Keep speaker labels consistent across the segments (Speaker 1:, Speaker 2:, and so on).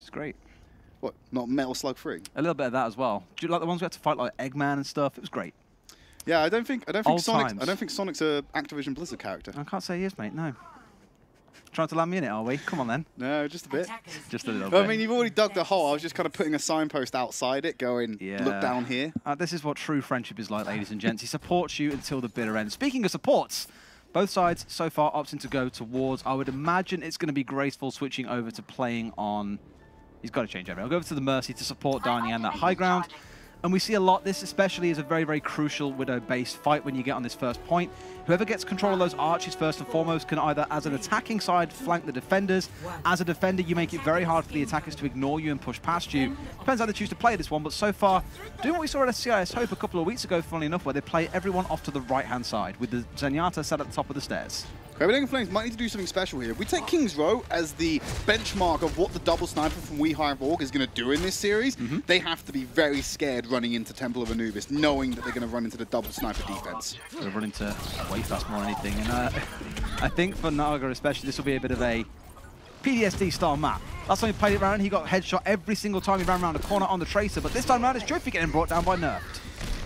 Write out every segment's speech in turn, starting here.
Speaker 1: It's great.
Speaker 2: What, not Metal Slug 3?
Speaker 1: A little bit of that as well. Do you like the ones we had to fight like Eggman and stuff? It was great.
Speaker 2: Yeah, I don't think Sonic's a Activision Blizzard character.
Speaker 1: I can't say he is, mate. No. Trying to land me in it, are we? Come on then.
Speaker 2: No, just a bit.
Speaker 1: Just a little bit.
Speaker 2: I mean, you've already dug the hole. I was just kind of putting a signpost outside it, going, look down here.
Speaker 1: This is what true friendship is like, ladies and gents. He supports you until the bitter end. Speaking of supports, both sides so far opting to go towards. I would imagine it's going to be Graceful switching over to playing on. He's got to change over. I'll go over to the Mercy to support Dani and that high ground. And we see a lot. This especially is a very, very crucial Widow-based fight when you get on this first point. Whoever gets control of those arches first and foremost can either, as an attacking side, flank the defenders. As a defender, you make it very hard for the attackers to ignore you and push past you. Depends how they choose to play this one, but so far, doing what we saw at CIS Hope a couple of weeks ago, funnily enough, where they play everyone off to the right-hand side, with the Zenyatta set at the top of the stairs.
Speaker 2: Copenhagen Flames might need to do something special here. If we take King's Row as the benchmark of what the double sniper from We Hive Org is going to do in this series, they have to be very scared running into Temple of Anubis, knowing that they're going to run into the double sniper defense.
Speaker 1: They'll run into way fast more than anything. And I think for Naga especially, this will be a bit of a PTSD-style map. Last time he played it around, he got headshot every single time he ran around a corner on the Tracer, but this time around, it's Trophy getting brought down by Nerfed.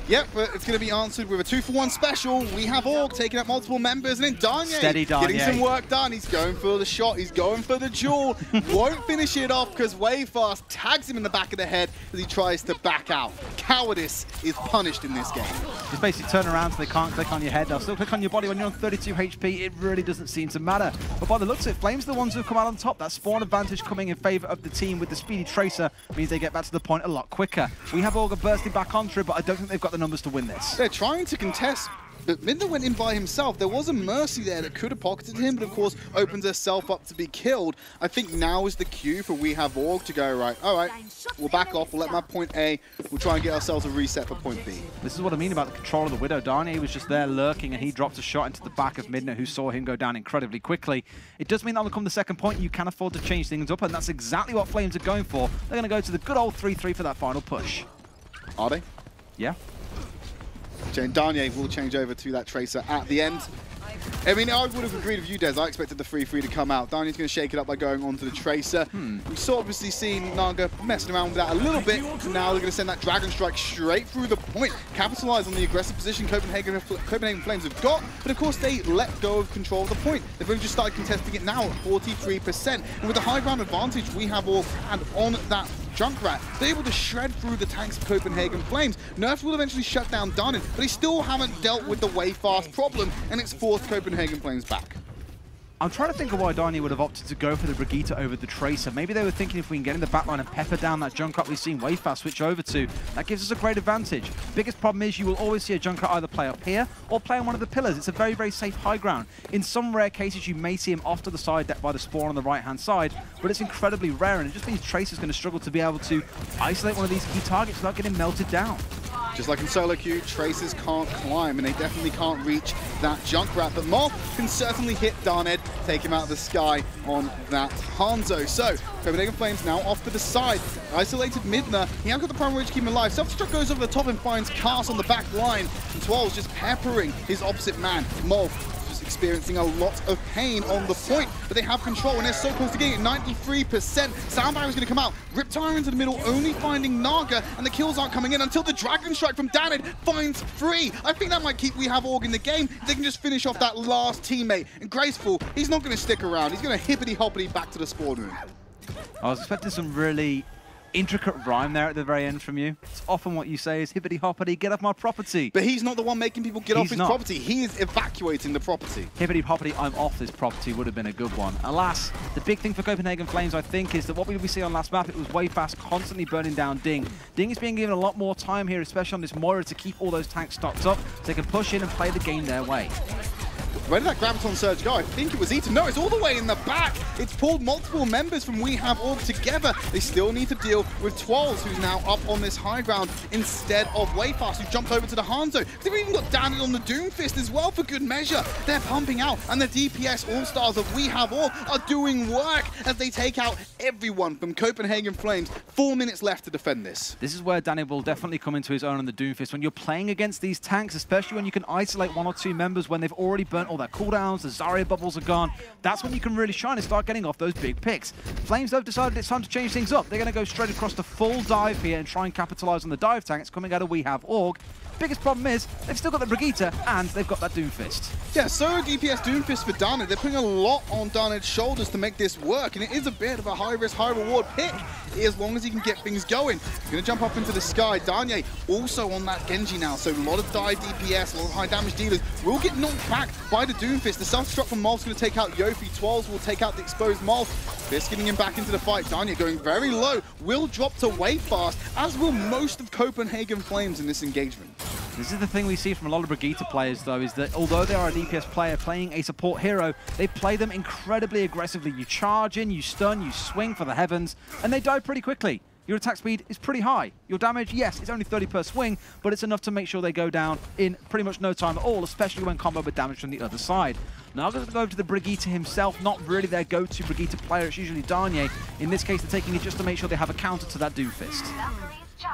Speaker 2: Yep, but it's going to be answered with a 2-for-1 special. We have Org taking out multiple members, and then Danye getting some work done. He's going for the shot. He's going for the duel. Won't finish it off because Wayfast tags him in the back of the head as he tries to back out. Cowardice is punished in this game.
Speaker 1: Just basically turn around so they can't click on your head. They'll still click on your body when you're on 32 HP. It really doesn't seem to matter. But by the looks of it, Flames are the ones who've come out on top. That spawn advantage coming in favor of the team with the speedy Tracer means they get back to the point a lot quicker. We have Org bursting back on Tridd, but I don't think they've got the numbers to win this.
Speaker 2: They're trying to contest, but Midna went in by himself. There was a Mercy there that could have pocketed him, but of course opens herself up to be killed. I think now is the cue for We Have Org to go, right, all right, we'll back off, we'll let my point A, we'll try and get ourselves a reset for point B.
Speaker 1: This is what I mean about the control of the Widow. Dani was just there lurking, and he dropped a shot into the back of Midna, who saw him go down incredibly quickly. It does mean that will come the second point. You can afford to change things up, and that's exactly what Flames are going for. They're going to go to the good old 3-3 for that final push.
Speaker 2: Are they?
Speaker 1: Yeah.
Speaker 2: Danye will change over to that Tracer at the end. I mean, I would have agreed with you, Des. I expected the 3-3 to come out. Danye's going to shake it up by going onto the Tracer. We've sort of obviously seen Naga messing around with that a little bit. Now they're going to send that Dragon Strike straight through the point. Capitalize on the aggressive position Copenhagen Flames have got. But of course, they let go of control of the point. They've only just started contesting it now at 43%. And with the high ground advantage we have all had on that Junkrat, they're able to shred through the tanks of Copenhagen Flames. Nerf will eventually shut down Dunnan, but they still haven't dealt with the Wayfast problem, and it's forced Copenhagen Flames back.
Speaker 1: I'm trying to think of why Dani would have opted to go for the Brigitte over the Tracer. Maybe they were thinking if we can get in the backline and pepper down that Junkrat we've seen Wayfast switch over to, that gives us a great advantage. Biggest problem is you will always see a Junkrat either play up here or play on one of the pillars. It's a very, very safe high ground. In some rare cases, you may see him off to the side by the spawn on the right-hand side, but it's incredibly rare, and it just means Tracer's going to struggle to be able to isolate one of these key targets without getting melted down.
Speaker 2: Just like in solo queue, Tracers can't climb, and they definitely can't reach that Junkrat. But Moth can certainly hit Darned, take him out of the sky on that Hanzo. So, Copenhagen Flames now off to the side. Isolated Midna, he has got the primary to keep him alive. Self-destruct goes over the top and finds Cast on the back line. And Twirl's just peppering his opposite man, Moth. Experiencing a lot of pain on the point, but they have control and they're so close to getting it. 93%. Soundbarrier is going to come out. Riptire into the middle, only finding Naga, and the kills aren't coming in until the Dragon Strike from Danid finds free. I think that might keep We Have Org in the game. They can just finish off that last teammate. And Graceful, he's not going to stick around. He's going to hippity-hoppity back to the spawn room.
Speaker 1: I was expecting some really intricate rhyme there at the very end from you. It's often what you say is hippity-hoppity, get off my property.
Speaker 2: But he's not the one making people get off his property. He is evacuating the property.
Speaker 1: Hippity-hoppity, I'm off this property would have been a good one. Alas, the big thing for Copenhagen Flames, I think, is that what we see on last map, it was Wayfast constantly burning down Ding. Ding is being given a lot more time here, especially on this Moira, to keep all those tanks stocked up so they can push in and play the game their way.
Speaker 2: Where did that Graviton Surge go? I think it was Eaton. No, it's all the way in the back. It's pulled multiple members from We Have Org together. They still need to deal with Twirls, who's now up on this high ground instead of Wayfast, who jumped over to the Hanzo. They've even got Danny on the Doomfist as well for good measure. They're pumping out, and the DPS All-Stars of We Have Org are doing work as they take out everyone from Copenhagen Flames. 4 minutes left to defend this.
Speaker 1: This is where Danny will definitely come into his own on the Doomfist. When you're playing against these tanks, especially when you can isolate 1 or 2 members when they've already burnt all their cooldowns, the Zarya bubbles are gone. That's when you can really shine and start getting off those big picks. Flames, though, have decided it's time to change things up. They're going to go straight across the full dive here and try and capitalize on the dive tanks coming out of We Have Org. Biggest problem is they've still got the Brigitte and they've got that Doomfist. Yeah, so DPS Doomfist for Darned. They're putting a lot on Darned's shoulders to make this work, and it is a bit of a high-risk, high-reward pick as long as he can get things going. He's going to jump up into the sky. Darnay also on that Genji now, so a lot of dive DPS, a lot of high damage dealers will get knocked back by the Doomfist. The self-destruct from Molf's going to take out Yofi. Twirls will take out the exposed Molf. Fisk getting him back into the fight. Darnay going very low, will drop to way fast, as will most of Copenhagen Flames in this engagement. This is the thing we see from a lot of Brigitte players, though, is that although they are a DPS player playing a support hero, they play them incredibly aggressively. You charge in, you stun, you swing for the heavens, and they die pretty quickly. Your attack speed is pretty high. Your damage, yes, it's only 30 per swing, but it's enough to make sure they go down in pretty much no time at all, especially when comboed with damage from the other side. Now I'm going to go to the Brigitte himself, not really their go-to Brigitte player, it's usually Darnay. In this case, they're taking it just to make sure they have a counter to that Doomfist.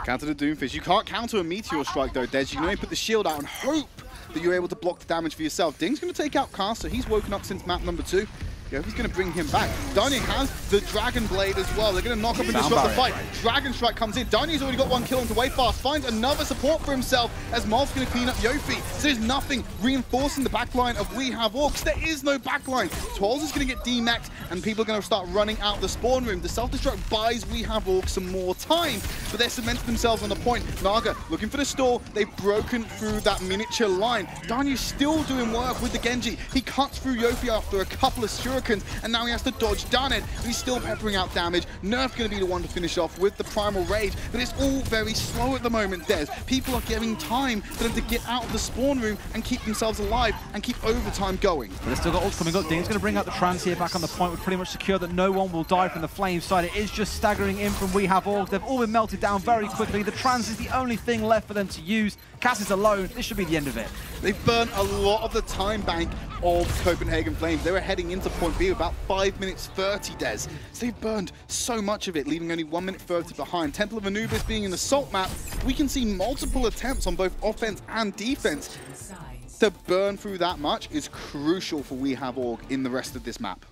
Speaker 2: Counter the Doomfist. You can't counter a Meteor Strike though, Dez. You can only put the shield out and hope that you're able to block the damage for yourself. Ding's going to take out Caster. He's woken up since map number 2. He's going to bring him back. Darnay has the Dragon Blade as well. They're going to knock up and disrupt the fight. Dragon Strike comes in. Darnay's already got one kill onto way fast. Finds another support for himself as Molf's going to clean up Yofi. So there's nothing reinforcing the backline of We Have Orcs. There is no backline. Twirls is going to get demexed and people are going to start running out the spawn room. The self-destruct buys We Have Orcs some more time, but they're cementing themselves on the point. Naga looking for the stall. They've broken through that miniature line. Darnay's still doing work with the Genji. He cuts through Yofi after a couple of shurikens, and now he has to dodge Darned. He's still peppering out damage. Nerf's going to be the one to finish off with the Primal Rage, but it's all very slow at the moment, Dez. People are giving time for them to get out of the spawn room and keep themselves alive and keep overtime going.
Speaker 1: But they've still got ults coming up. Dean's going to bring out the Trans here back on the point. We're pretty much secure that no one will die from the Flame side. It is just staggering in from We Have Org. They've all been melted down very quickly. The Trans is the only thing left for them to use. Cass is alone. This should be the end of it.
Speaker 2: They've burned a lot of the time bank of Copenhagen Flames. They were heading into point B about 5 minutes 30, Dez. So they've burned so much of it, leaving only 1 minute 30 behind. Temple of Anubis being in the Salt map, we can see multiple attempts on both offense and defense. To burn through that much is crucial for We Have Org in the rest of this map.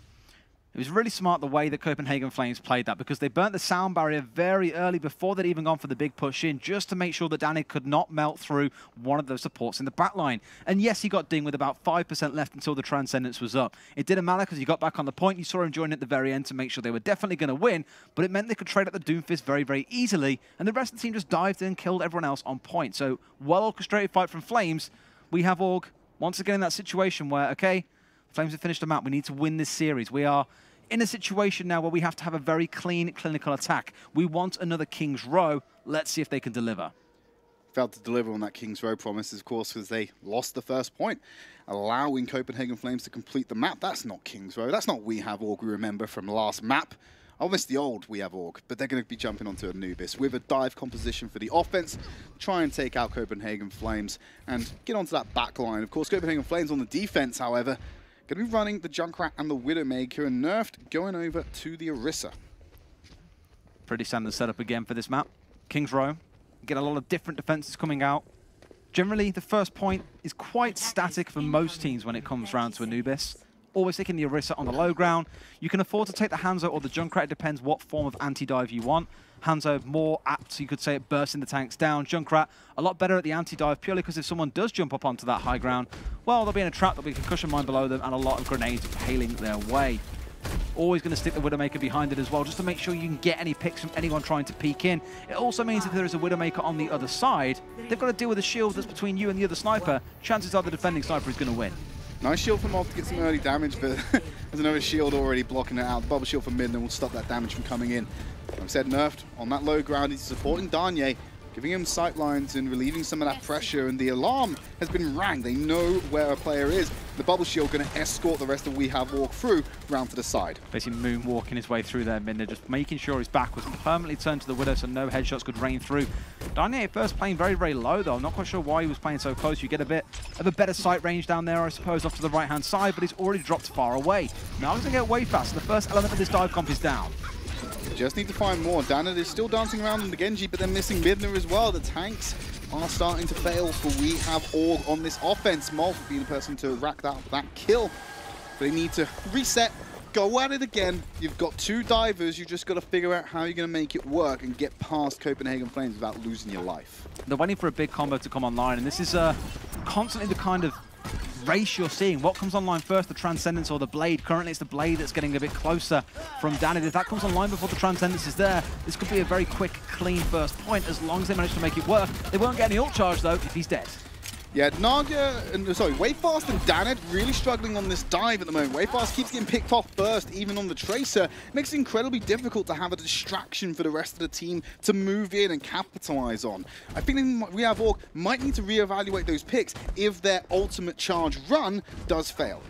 Speaker 1: It was really smart the way that Copenhagen Flames played that, because they burnt the sound barrier very early before they'd even gone for the big push in, just to make sure that Danny could not melt through one of those supports in the backline. And yes, he got dinged with about 5% left until the Transcendence was up. It didn't matter because he got back on the point. You saw him join at the very end to make sure they were definitely going to win, but it meant they could trade out the Doomfist very, very easily, and the rest of the team just dived in and killed everyone else on point. So, well-orchestrated fight from Flames. We Have Org once again in that situation where, okay, Flames have finished the map. We need to win this series. We are in a situation now where we have to have a very clean, clinical attack. We want another King's Row. Let's see if they can deliver.
Speaker 2: Failed to deliver on that King's Row promise, of course, because they lost the first point, allowing Copenhagen Flames to complete the map. That's not King's Row. That's not We Have Org we remember from last map. I'll miss the old We Have Org, but they're going to be jumping onto Anubis with a dive composition for the offense, try and take out Copenhagen Flames and get onto that back line. Of course, Copenhagen Flames on the defense, however, going to be running the Junkrat and the Widowmaker, and Nerfed going over to the Orisa.
Speaker 1: Pretty standard setup again for this map. King's Row, get a lot of different defenses coming out. Generally, the first point is quite static for most teams when it comes round to Anubis. Always taking the Orisa on the low ground. You can afford to take the Hanzo or the Junkrat, it depends what form of anti-dive you want. Hanzo more apt, so you could say, at bursting the tanks down. Junkrat, a lot better at the anti-dive, purely because if someone does jump up onto that high ground, well, they'll be in a trap, there'll be a concussion mine below them, and a lot of grenades hailing their way. Always going to stick the Widowmaker behind it as well, just to make sure you can get any picks from anyone trying to peek in. It also means if there is a Widowmaker on the other side, they've got to deal with a shield that's between you and the other sniper. Chances are the defending sniper is going to win.
Speaker 2: Nice shield from off to get some early damage, but there's another shield already blocking it out. The bubble shield from mid, and will stop that damage from coming in. Like I said, Nerfed on that low ground. He's supporting Darnay, giving him sight lines and relieving some of that pressure, and the alarm has been rang. They know where a player is. The bubble shield going to escort the rest of We Have Org through, round to the side. Basically
Speaker 1: moonwalking his way through there, Minder, just making sure his back was permanently turned to the Widow so no headshots could rain through. Darnay at first playing very, very low though. I'm not quite sure why he was playing so close. You get a bit of a better sight range down there, I suppose, off to the right-hand side, but he's already dropped far away. Now he's going to get away fast. The first element of this dive comp is down.
Speaker 2: Just need to find more. Danid is still dancing around on the Genji, but they're missing Midna as well. The tanks are starting to fail, for we have Org on this offense. Molf being the person to rack that kill. They need to reset, go at it again. You've got 2 divers. You've just got to figure out how you're going to make it work and get past Copenhagen Flames without losing your life.
Speaker 1: They're waiting for a big combo to come online, and this is constantly the kind of race you're seeing. What comes online first, the Transcendence or the Blade? Currently it's the Blade that's getting a bit closer from Danid. If that comes online before the Transcendence is there, this could be a very quick, clean first point, as long as they manage to make it work. They won't get any ult charge though if he's dead.
Speaker 2: Yeah, Wayfast and Danid really struggling on this dive at the moment. Wayfast keeps getting picked off first, even on the Tracer. It makes it incredibly difficult to have a distraction for the rest of the team to move in and capitalize on. I think we have Org might need to reevaluate those picks if their ultimate charge run does fail.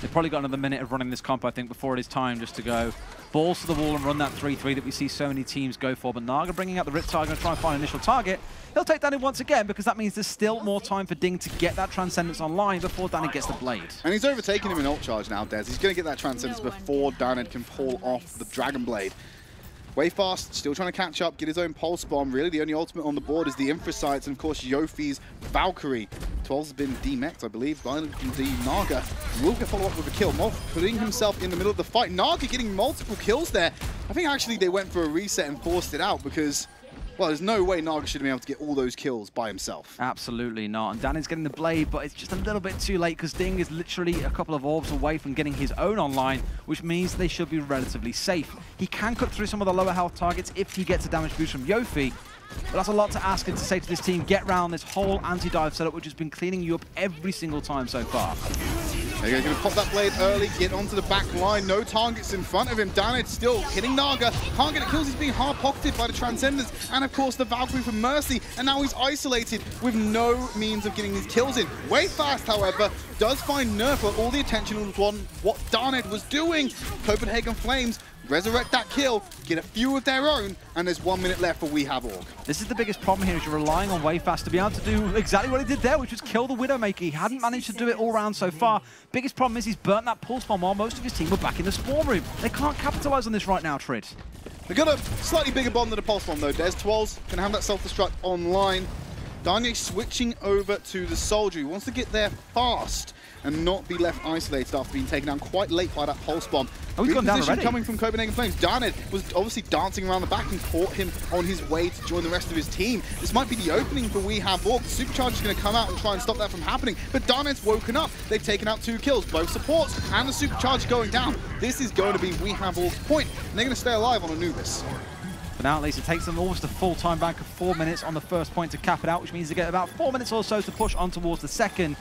Speaker 1: They've probably got another minute of running this comp, I think, before it is time just to go balls to the wall and run that 3-3 that we see so many teams go for. But Naga bringing out the Rip Target and try and find an initial target. He'll take Danny once again, because that means there's still more time for Ding to get that Transcendence online before Danny gets the Blade.
Speaker 2: And he's overtaken him in ult charge now, Dez. He's going to get that Transcendence before Danid can pull off the Dragon Blade. Wayfast still trying to catch up, get his own Pulse Bomb. Really, the only ultimate on the board is the Infrasights, and of course, Yofi's Valkyrie. 12's been demexed, I believe, by the Naga. Will get follow up with a kill. Molf putting himself in the middle of the fight. Naga getting multiple kills there. I think actually they went for a reset and forced it out, because, well, there's no way Naga should have been able to get all those kills by himself. Absolutely
Speaker 1: not. And Danny's getting the Blade, but it's just a little bit too late, because Ding is literally a couple of orbs away from getting his own online, which means they should be relatively safe. He can cut through some of the lower health targets if he gets a damage boost from Yofi, but that's a lot to ask and to say to this team, get round this whole anti-dive setup, which has been cleaning you up every single time so far.
Speaker 2: They're going to pop that Blade early, get onto the back line. No targets in front of him. Danid still hitting Naga. Can't get the kills. He's being hard-pocketed by the Transcendence. And, of course, the Valkyrie from Mercy. And now he's isolated with no means of getting his kills in. Wayfast, however, does find Nerf, but all the attention was on what Danid was doing. Copenhagen Flames resurrect that kill, get a few of their own, and there's 1 minute left for We Have Org.
Speaker 1: This is the biggest problem here, is you're relying on Wayfast to be able to do exactly what he did there, which was kill the Widowmaker. He hadn't managed to do it all round so far. Biggest problem is he's burnt that Pulse Bomb while most of his team were back in the spawn room. They can't capitalize on this right now, Tridd.
Speaker 2: They've got a slightly bigger bomb than a Pulse Bomb though, Des. Twel's can have that self-destruct online. Danye switching over to the Soldier. He wants to get there fast and not be left isolated after being taken down quite late by that Pulse Bomb.
Speaker 1: Oh, he's gone down already.
Speaker 2: Coming from Copenhagen Flames. Danid was obviously dancing around the back and caught him on his way to join the rest of his team. This might be the opening for We Have Org. The Supercharge is going to come out and try and stop that from happening. But Danid's woken up. They've taken out 2 kills, both supports and the Supercharge going down. This is going to be We Have Org's point, and they're going to stay alive on Anubis.
Speaker 1: But now at least it takes them almost a full time bank of 4 minutes on the first point to cap it out, which means they get about 4 minutes or so to push on towards the second.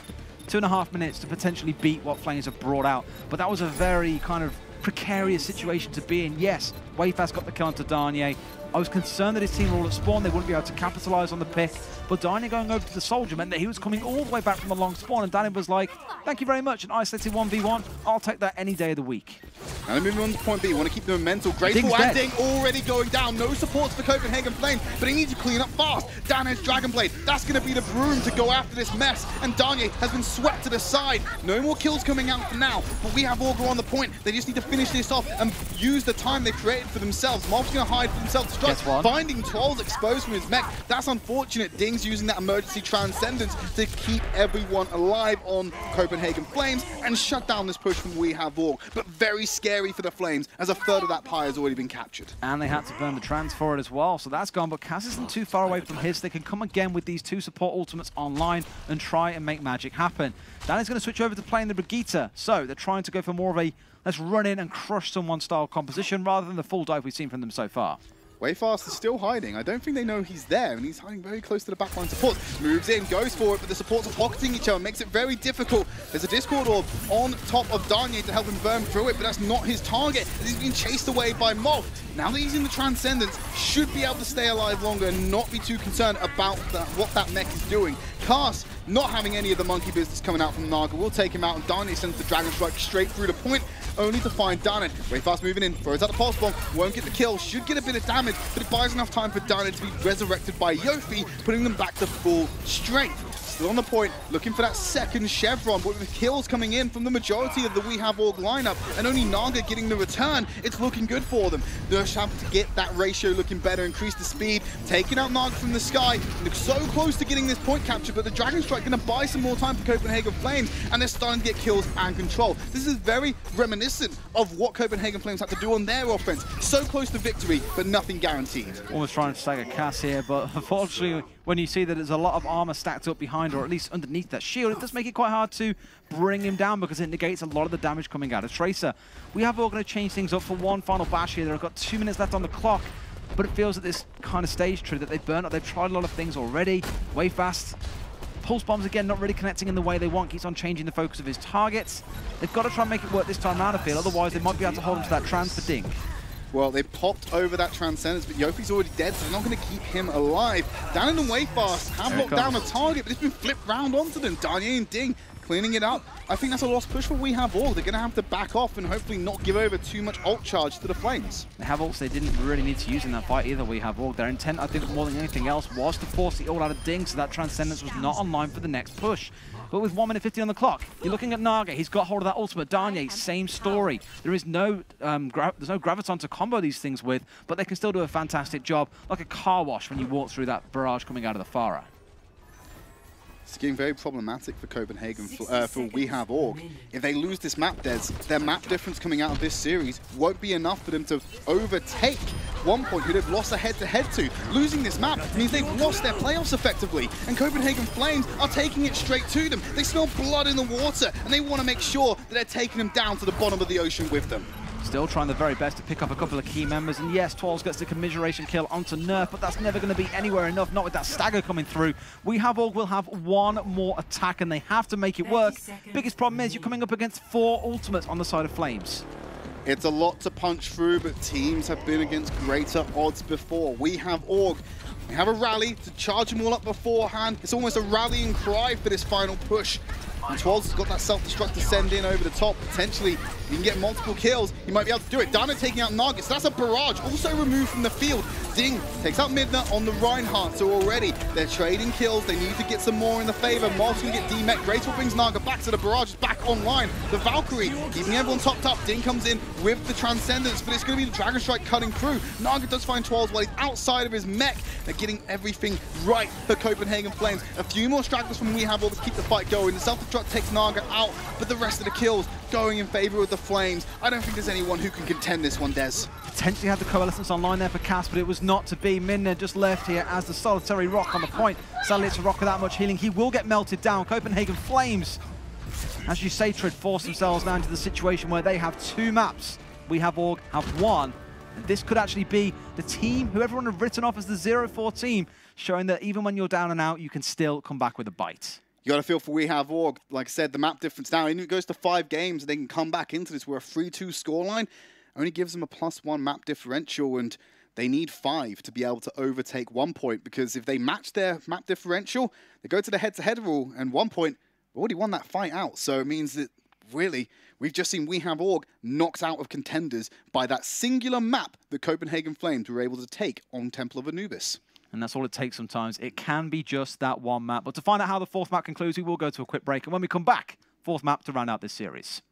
Speaker 1: 2.5 minutes to potentially beat what Flames have brought out. But that was a very kind of precarious situation to be in. Yes, Wayfast got the kill onto Darnier. I was concerned that his team were all at spawn, they wouldn't be able to capitalize on the pick, but Darnier going over to the Soldier meant that he was coming all the way back from the long spawn, and Darnier was like, thank you very much, an isolated 1v1, I'll take that any day of the week.
Speaker 2: Now they're moving on to point B, want to keep them mental. Graceful and Ding already going down, no supports for Copenhagen Flames, but he needs to clean up fast. Darnier's Dragon Blade, that's going to be the broom to go after this mess, and Darnier has been swept to the side. No more kills coming out for now, but We Have Org on the point. They just need to finish this off and use the time they've created for themselves. Mob's going to hide for themselves. Finding Troll's exposed from his mech. That's unfortunate. Ding's using that emergency Transcendence to keep everyone alive on Copenhagen Flames and shut down this push from We Have Org. But very scary for the Flames, as a third of that pie has already been captured.
Speaker 1: And they had to burn the Trans for it as well, so that's gone. But Cass isn't too far away from his. They can come again with these 2 support ultimates online and try and make magic happen. Danny's going to switch over to playing the Brigitte, so they're trying to go for more of a let's run in and crush someone style composition rather than the full dive we've seen from them so far.
Speaker 2: Wayfast is still hiding. I don't think they know he's there, and he's hiding very close to the backline support. Moves in, goes for it, but the supports are pocketing each other, makes it very difficult. There's a Discord Orb on top of Darnier to help him burn through it, but that's not his target, as he's being chased away by Mob. Now that he's in the Transcendence, should be able to stay alive longer and not be too concerned about what that mech is doing. Cass, not having any of the monkey business coming out from Naga, will take him out, and Darnier sends the Dragon Strike straight through the point, only to find Danid. Wayfast moving in, throws out the Pulse Bomb, won't get the kill, should get a bit of damage, but it buys enough time for Danid to be resurrected by Yofi, putting them back to full strength. was on the point, looking for that second chevron, but with kills coming in from the majority of the We Have Org lineup, and only Naga getting the return, it's looking good for them. They're having to get that ratio looking better, increase the speed, taking out Naga from the sky, look so close to getting this point capture, but the Dragon Strike going to buy some more time for Copenhagen Flames, and they're starting to get kills and control. This is very reminiscent of what Copenhagen Flames had to do on their offense. So close to victory, but nothing guaranteed.
Speaker 1: Almost trying to stagger Cass here, but unfortunately, when you see that there's a lot of armor stacked up behind, or at least underneath that shield, it does make it quite hard to bring him down because it negates a lot of the damage coming out of Tracer. We have all going to change things up for one final bash here. They've got 2 minutes left on the clock, but it feels at this kind of stage, Tridd, that they've burnt up. They've tried a lot of things already, way fast. Pulse bombs again, not really connecting in the way they want, keeps on changing the focus of his targets. They've got to try and make it work this time around, I feel, otherwise they might be able to hold him to that trans for Dink.
Speaker 2: Well, they popped over that Transcendence, but Yofi's already dead, so they're not going to keep him alive. Down in the way fast, have locked down a target, but it's been flipped round onto them. Danye and Ding cleaning it up. I think that's a lost push for We Have Org. They're going to have to back off and hopefully not give over too much ult charge to the Flames.
Speaker 1: They have ults they didn't really need to use in that fight either, We Have Org. Their intent, I think, more than anything else, was to force the ult out of Ding, so that Transcendence was not online for the next push. But with 1 minute 50 on the clock, you're looking at Naga. He's got hold of that ultimate. Danye, same story. There is no there's no graviton to combo these things with, but they can still do a fantastic job, like a car wash when you walk through that barrage coming out of the Farah.
Speaker 2: It's getting very problematic for Copenhagen, for We Have Org. If they lose this map, their map difference coming out of this series won't be enough for them to overtake 1 point, who they've lost a head-to-head to. Losing this map means they've lost their playoffs effectively, and Copenhagen Flames are taking it straight to them. They smell blood in the water, and they want to make sure that they're taking them down to the bottom of the ocean with them.
Speaker 1: Still trying their very best to pick up a couple of key members, and yes, Twals gets the commiseration kill onto Nerf, but that's never going to be anywhere enough, not with that stagger coming through. We Have Org will have one more attack, and they have to make it work. Biggest problem is you're coming up against 4 ultimates on the side of Flames.
Speaker 2: It's a lot to punch through, but teams have been against greater odds before. We Have Org. We have a rally to charge them all up beforehand. It's almost a rallying cry for this final push. And Twals has got that self-destruct to send in over the top. Potentially, you can get multiple kills. You might be able to do it. Dana taking out Naga, so that's a barrage. Also removed from the field. Ding takes out Midna on the Reinhardt. So already, they're trading kills. They need to get some more in the favor. Moss can get D-Mech. Graceful brings Naga back to the barrage. It's back online. The Valkyrie keeping everyone topped up. Ding comes in with the Transcendence, but it's going to be the Dragon Strike cutting through. Naga does find Twals while he's outside of his mech. They're getting everything right for Copenhagen Flames. A few more stragglers from We Have Org to keep the fight going. The self-destruct takes Naga out, but the rest of the kills going in favor of the Flames. I don't think there's anyone who can contend this one, Des.
Speaker 1: Potentially had the Coalescence online there for Cass, but it was not to be. Minna just left here as the solitary rock on the point. Sadly, it's a rock without much healing. He will get melted down. Copenhagen Flames, as you say, Tridd, force themselves now into the situation where they have 2 maps. We Have Org have 1. And this could actually be the team who everyone had written off as the 0-4 team, showing that even when you're down and out, you can still come back with a bite.
Speaker 2: You got to feel for We Have Org. Like I said, the map difference now, even if it goes to 5 games, they can come back into this where a 3-2 scoreline only gives them a +1 map differential, and they need 5 to be able to overtake 1 point, because if they match their map differential, they go to the head-to-head rule, and 1 point already won that fight out. So it means that, really, we've just seen We Have Org knocked out of Contenders by that singular map that Copenhagen Flames were able to take on Temple of Anubis.
Speaker 1: And that's all it takes sometimes. It can be just that 1 map. But to find out how the 4th map concludes, we will go to a quick break. And when we come back, 4th map to round out this series.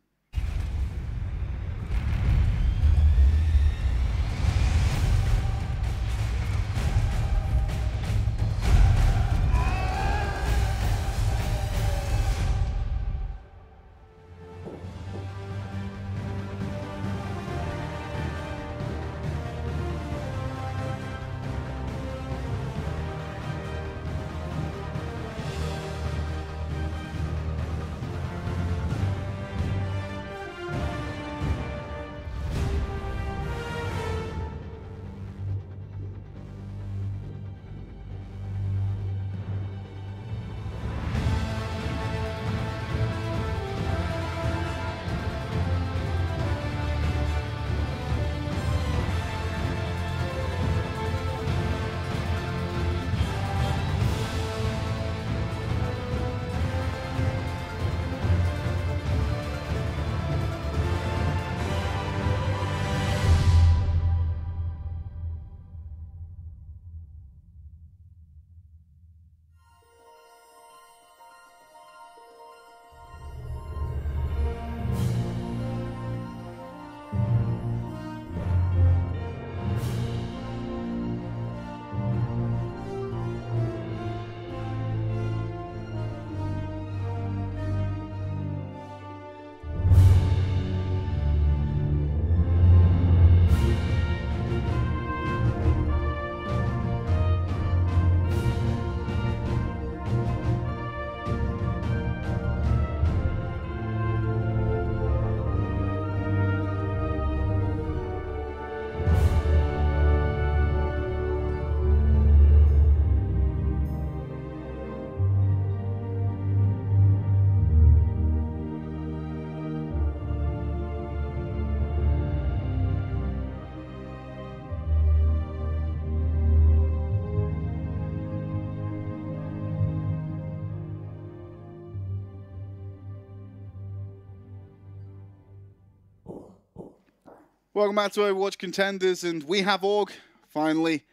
Speaker 2: Welcome back to Overwatch Contenders, and we have Org. Finally,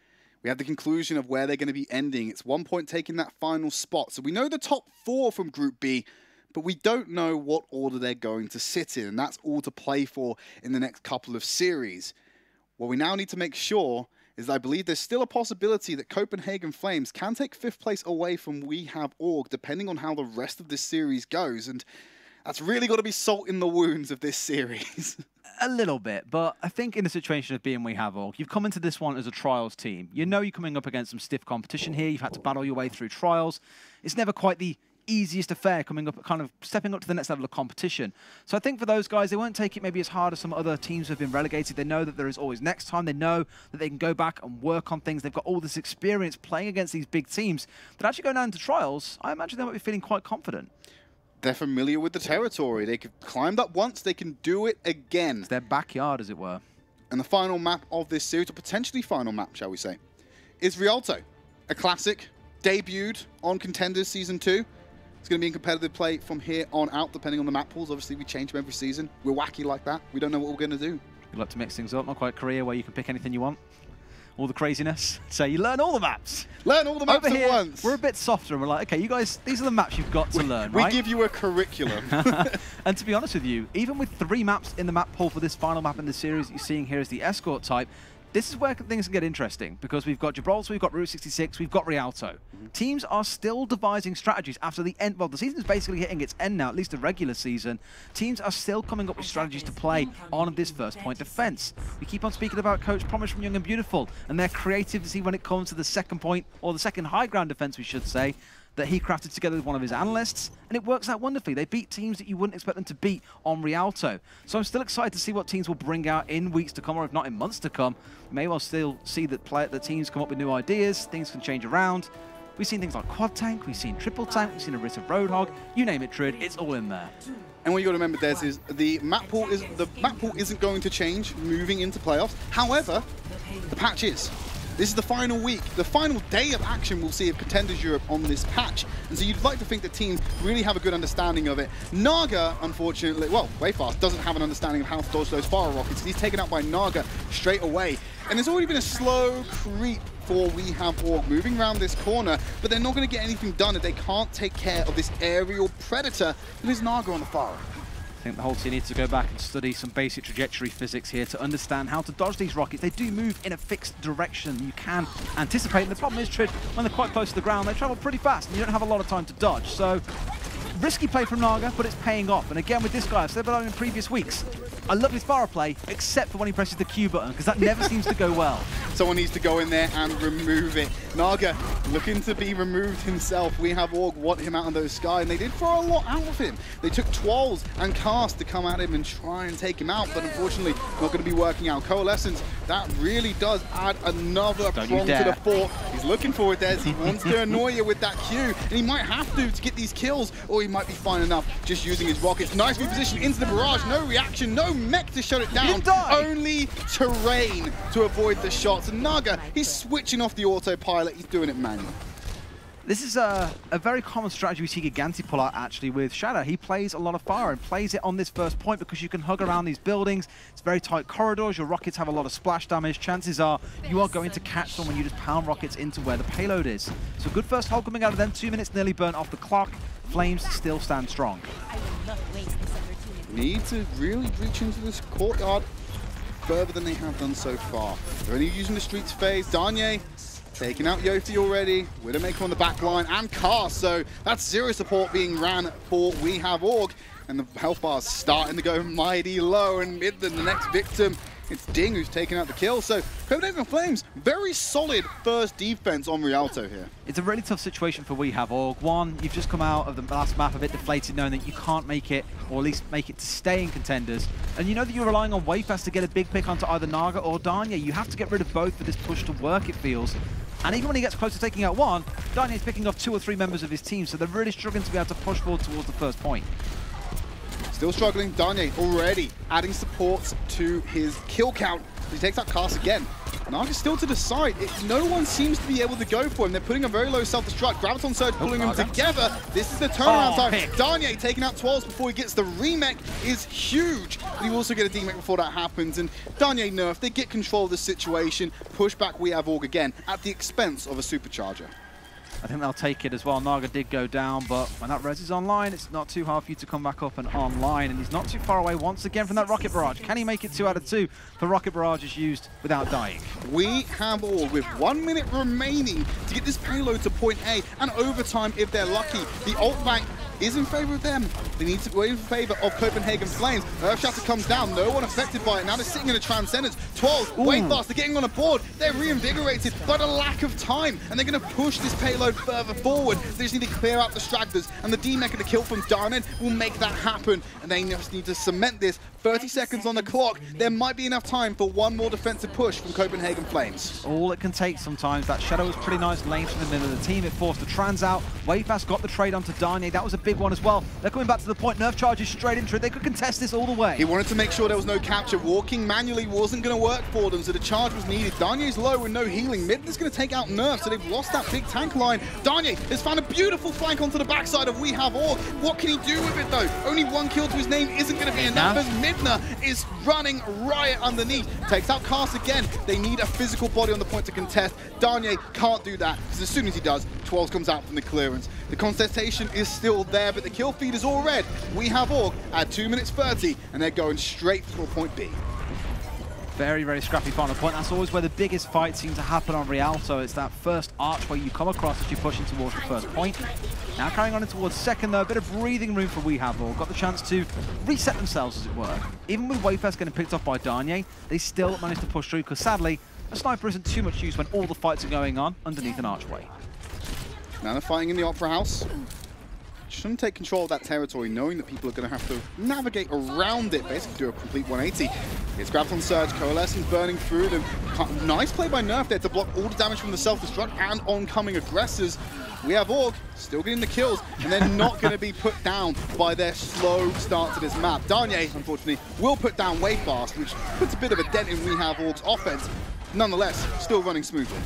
Speaker 2: we have the conclusion of where they're going to be ending. It's 1 point taking that final spot. So we know the top 4 from Group B, but we don't know what order they're going to sit in, and that's all to play for in the next couple of series. What we now need to make sure is that I believe there's still a possibility that Copenhagen Flames can take 5th place away from We Have Org, depending on how the rest of this series goes. And that's really got to be salt in the wounds of this series.
Speaker 1: A little bit, but I think in the situation of being We Have Org, you've come into this one as a trials team. You know you're coming up against some stiff competition here. You've had to battle your way through trials. It's never quite the easiest affair coming up, kind of stepping up to the next level of competition. So I think for those guys, they won't take it maybe as hard as some other teams who have been relegated. They know that there is always next time. They know that they can go back and work on things. They've got all this experience playing against these big teams. That actually going down into trials, I imagine they might be feeling quite confident.
Speaker 2: They're familiar with the territory. They could climb up once, they can do it again.
Speaker 1: It's their backyard, as it were.
Speaker 2: And the final map of this series, or potentially final map, shall we say, is Rialto. A classic, debuted on Contenders Season 2. It's going to be in competitive play from here on out, depending on the map pools. Obviously, we change them every season. We're wacky like that. We don't know what we're going to do.
Speaker 1: You like to mix things up, not quite Korea, where you can pick anything you want. All the craziness. So you learn all the maps.
Speaker 2: Learn all the maps
Speaker 1: Over here,
Speaker 2: at once.
Speaker 1: We're a bit softer and we're like, okay, you guys, these are the maps you've got to learn, right?
Speaker 2: We give you a curriculum.
Speaker 1: And to be honest with you, even with 3 maps in the map pool for this final map in the series that you're seeing here is the escort type, this is where things can get interesting, because we've got Gibraltar, we've got Route 66, we've got Rialto. Teams are still devising strategies after the end. Well, the season's basically hitting its end now, at least the regular season. Teams are still coming up with strategies to play on this first point defense. We keep on speaking about Coach Promise from Young and Beautiful and their creativity when it comes to the second point, or the second high ground defense, we should say, that he crafted together with one of his analysts, and it works out wonderfully. They beat teams that you wouldn't expect them to beat on Rialto. So I'm still excited to see what teams will bring out in weeks to come, or if not in months to come. We may well still see that the teams come up with new ideas, things can change around. We've seen things like quad tank, we've seen triple tank, we've seen a Ritter Roadhog, you name it, Tridd, it's all in there.
Speaker 2: And what you got to remember, Des, is the map pool isn't going to change moving into playoffs. However, the patch is. This is the final week, the final day of action we'll see of Contenders Europe on this patch. And so you'd like to think that teams really have a good understanding of it. Naga, unfortunately, well, Wayfast doesn't have an understanding of how to dodge those fire rockets. He's taken out by Naga straight away. And there's already been a slow creep for We Have Org moving around this corner, but they're not going to get anything done if they can't take care of this aerial predator that is Naga on the far.
Speaker 1: I think the whole team needs to go back and study some basic trajectory physics here to understand how to dodge these rockets. They do move in a fixed direction. You can anticipate. And the problem is, Tridd, when they're quite close to the ground, they travel pretty fast, and you don't have a lot of time to dodge. So, risky play from Naga, but it's paying off. And again, with this guy, I've said about him in previous weeks, I love his fire play, except for when he presses the Q button, because that never seems to go well.
Speaker 2: Someone needs to go in there and remove it. Naga looking to be removed himself. We Have Org want him out of those sky, and they did throw a lot out of him. They took Twirls and Cast to come at him and try and take him out, but unfortunately not going to be working out. Coalescence, that really does add another prong to the fort. He's looking for it, Des. He wants to annoy you with that Q, and he might have to get these kills, or he might be fine enough just using his rockets. Nice reposition into the barrage, no reaction, no mech to shut it down. Only terrain to avoid the shots. And Naga, he's switching off the autopilot. He's doing it manually.
Speaker 1: This is a very common strategy we see Giganti pull out actually with Shadow. He plays a lot of fire and plays it on this first point because you can hug around these buildings. It's very tight corridors. Your rockets have a lot of splash damage. Chances are you are going to catch them when you just pound rockets into where the payload is. So good first hold coming out of them. 2 minutes nearly burnt off the clock. Flames still stand strong.
Speaker 2: Need to really reach into this courtyard further than they have done so far. They're only using the streets phase. Danye taking out Yofi already. Widowmaker on the back line and Cast. So that's 0 support being ran for We Have Org. And the health bar's starting to go mighty low. And the next victim, it's Ding who's taking out the kill. So Copenhagen Flames, very solid first defense on Rialto here.
Speaker 1: It's a really tough situation for We Have Org. One, you've just come out of the last map a bit deflated, knowing that you can't make it, or at least make it to stay in Contenders. And you know that you're relying on Wayfast to get a big pick onto either Naga or Danye. You have to get rid of both for this push to work, it feels. And even when he gets close to taking out one, Danye's picking off 2 or 3 members of his team, so they're really struggling to be able to push forward towards the first point.
Speaker 2: Still struggling, Danye already adding supports to his kill count. He takes out Cast again. Naga's still to the side. No one seems to be able to go for him. They're putting a very low self-destruct. Graviton Surge pulling them together. This is the turnaround time. Darnier taking out 12s before he gets the remake is huge. But you also get a demech before that happens. And Darnier nerf, they get control of the situation. Push back We Have Org again at the expense of a supercharger.
Speaker 1: I think they'll take it as well. Naga did go down, but when that res is online, it's not too hard for you to come back up and online. And he's not too far away once again from that Rocket Barrage. Can he make it 2 out of 2? The Rocket Barrage is used without dying. We Have Org with 1 minute remaining to get this payload to point A, and overtime if they're lucky. The ult bank is in favor of them. They need to go in favor of Copenhagen Flames. Earthshatter comes down, no one affected by it. Now they're sitting in a Transcendence. 12, way fast, they're getting on a board. They're reinvigorated, but a lack of time. And they're going to push this payload further forward. They just need to clear out the stragglers. And the D-Mech and the kill from Darned will make that happen. And they just need to cement this. 30 seconds on the clock. There might be enough time for one more defensive push from Copenhagen Flames. All it can take sometimes. That Shadow was pretty nice lane from the middle of the team. It forced the trans out. Wayfast got the trade onto Darnier. That was a big one as well. They're coming back to the point. Nerf charges straight into it. They could contest this all the way. He wanted to make sure there was no capture. Walking manually wasn't going to work for them, so the charge was needed. Darnier's low with no healing. Mid is going to take out Nerf, so they've lost that big tank line. Darnier has found a beautiful flank onto the backside of We Have Org. What can he do with it, though? Only 1 kill to his name isn't going to be enough, as Midna is running riot underneath. Takes out Cast again. They need a physical body on the point to contest. Darnier can't do that, because as soon as he does, 12 comes out from the clearance. The contestation is still there, but the kill feed is all red. We Have Org at 2 minutes 30, and they're going straight for point B. Very, very scrappy final point. That's always where the biggest fights seem to happen on Rialto. It's that first archway you come across as you're pushing towards the first point. Now carrying on in towards second, though, a bit of breathing room for We Have Org. Got the chance to reset themselves, as it were. Even with Wayfest getting picked off by Darnier, they still managed to push through, because sadly, a sniper isn't too much use when all the fights are going on underneath an archway. Now they're fighting in the Opera House. Shouldn't take control of that territory, knowing that people are going to have to navigate around it, basically do a complete 180. It's grabbed on Surge, Coalescence burning through them. Nice play by Nerf there to block all the damage from the self-destruct and oncoming aggressors. We Have Org still getting the kills, and they're not going to be put down by their slow start to this map. Darnier, unfortunately, will put down Wayfast, which puts a bit of a dent in We Have Org's offense. Nonetheless, still running smoothly.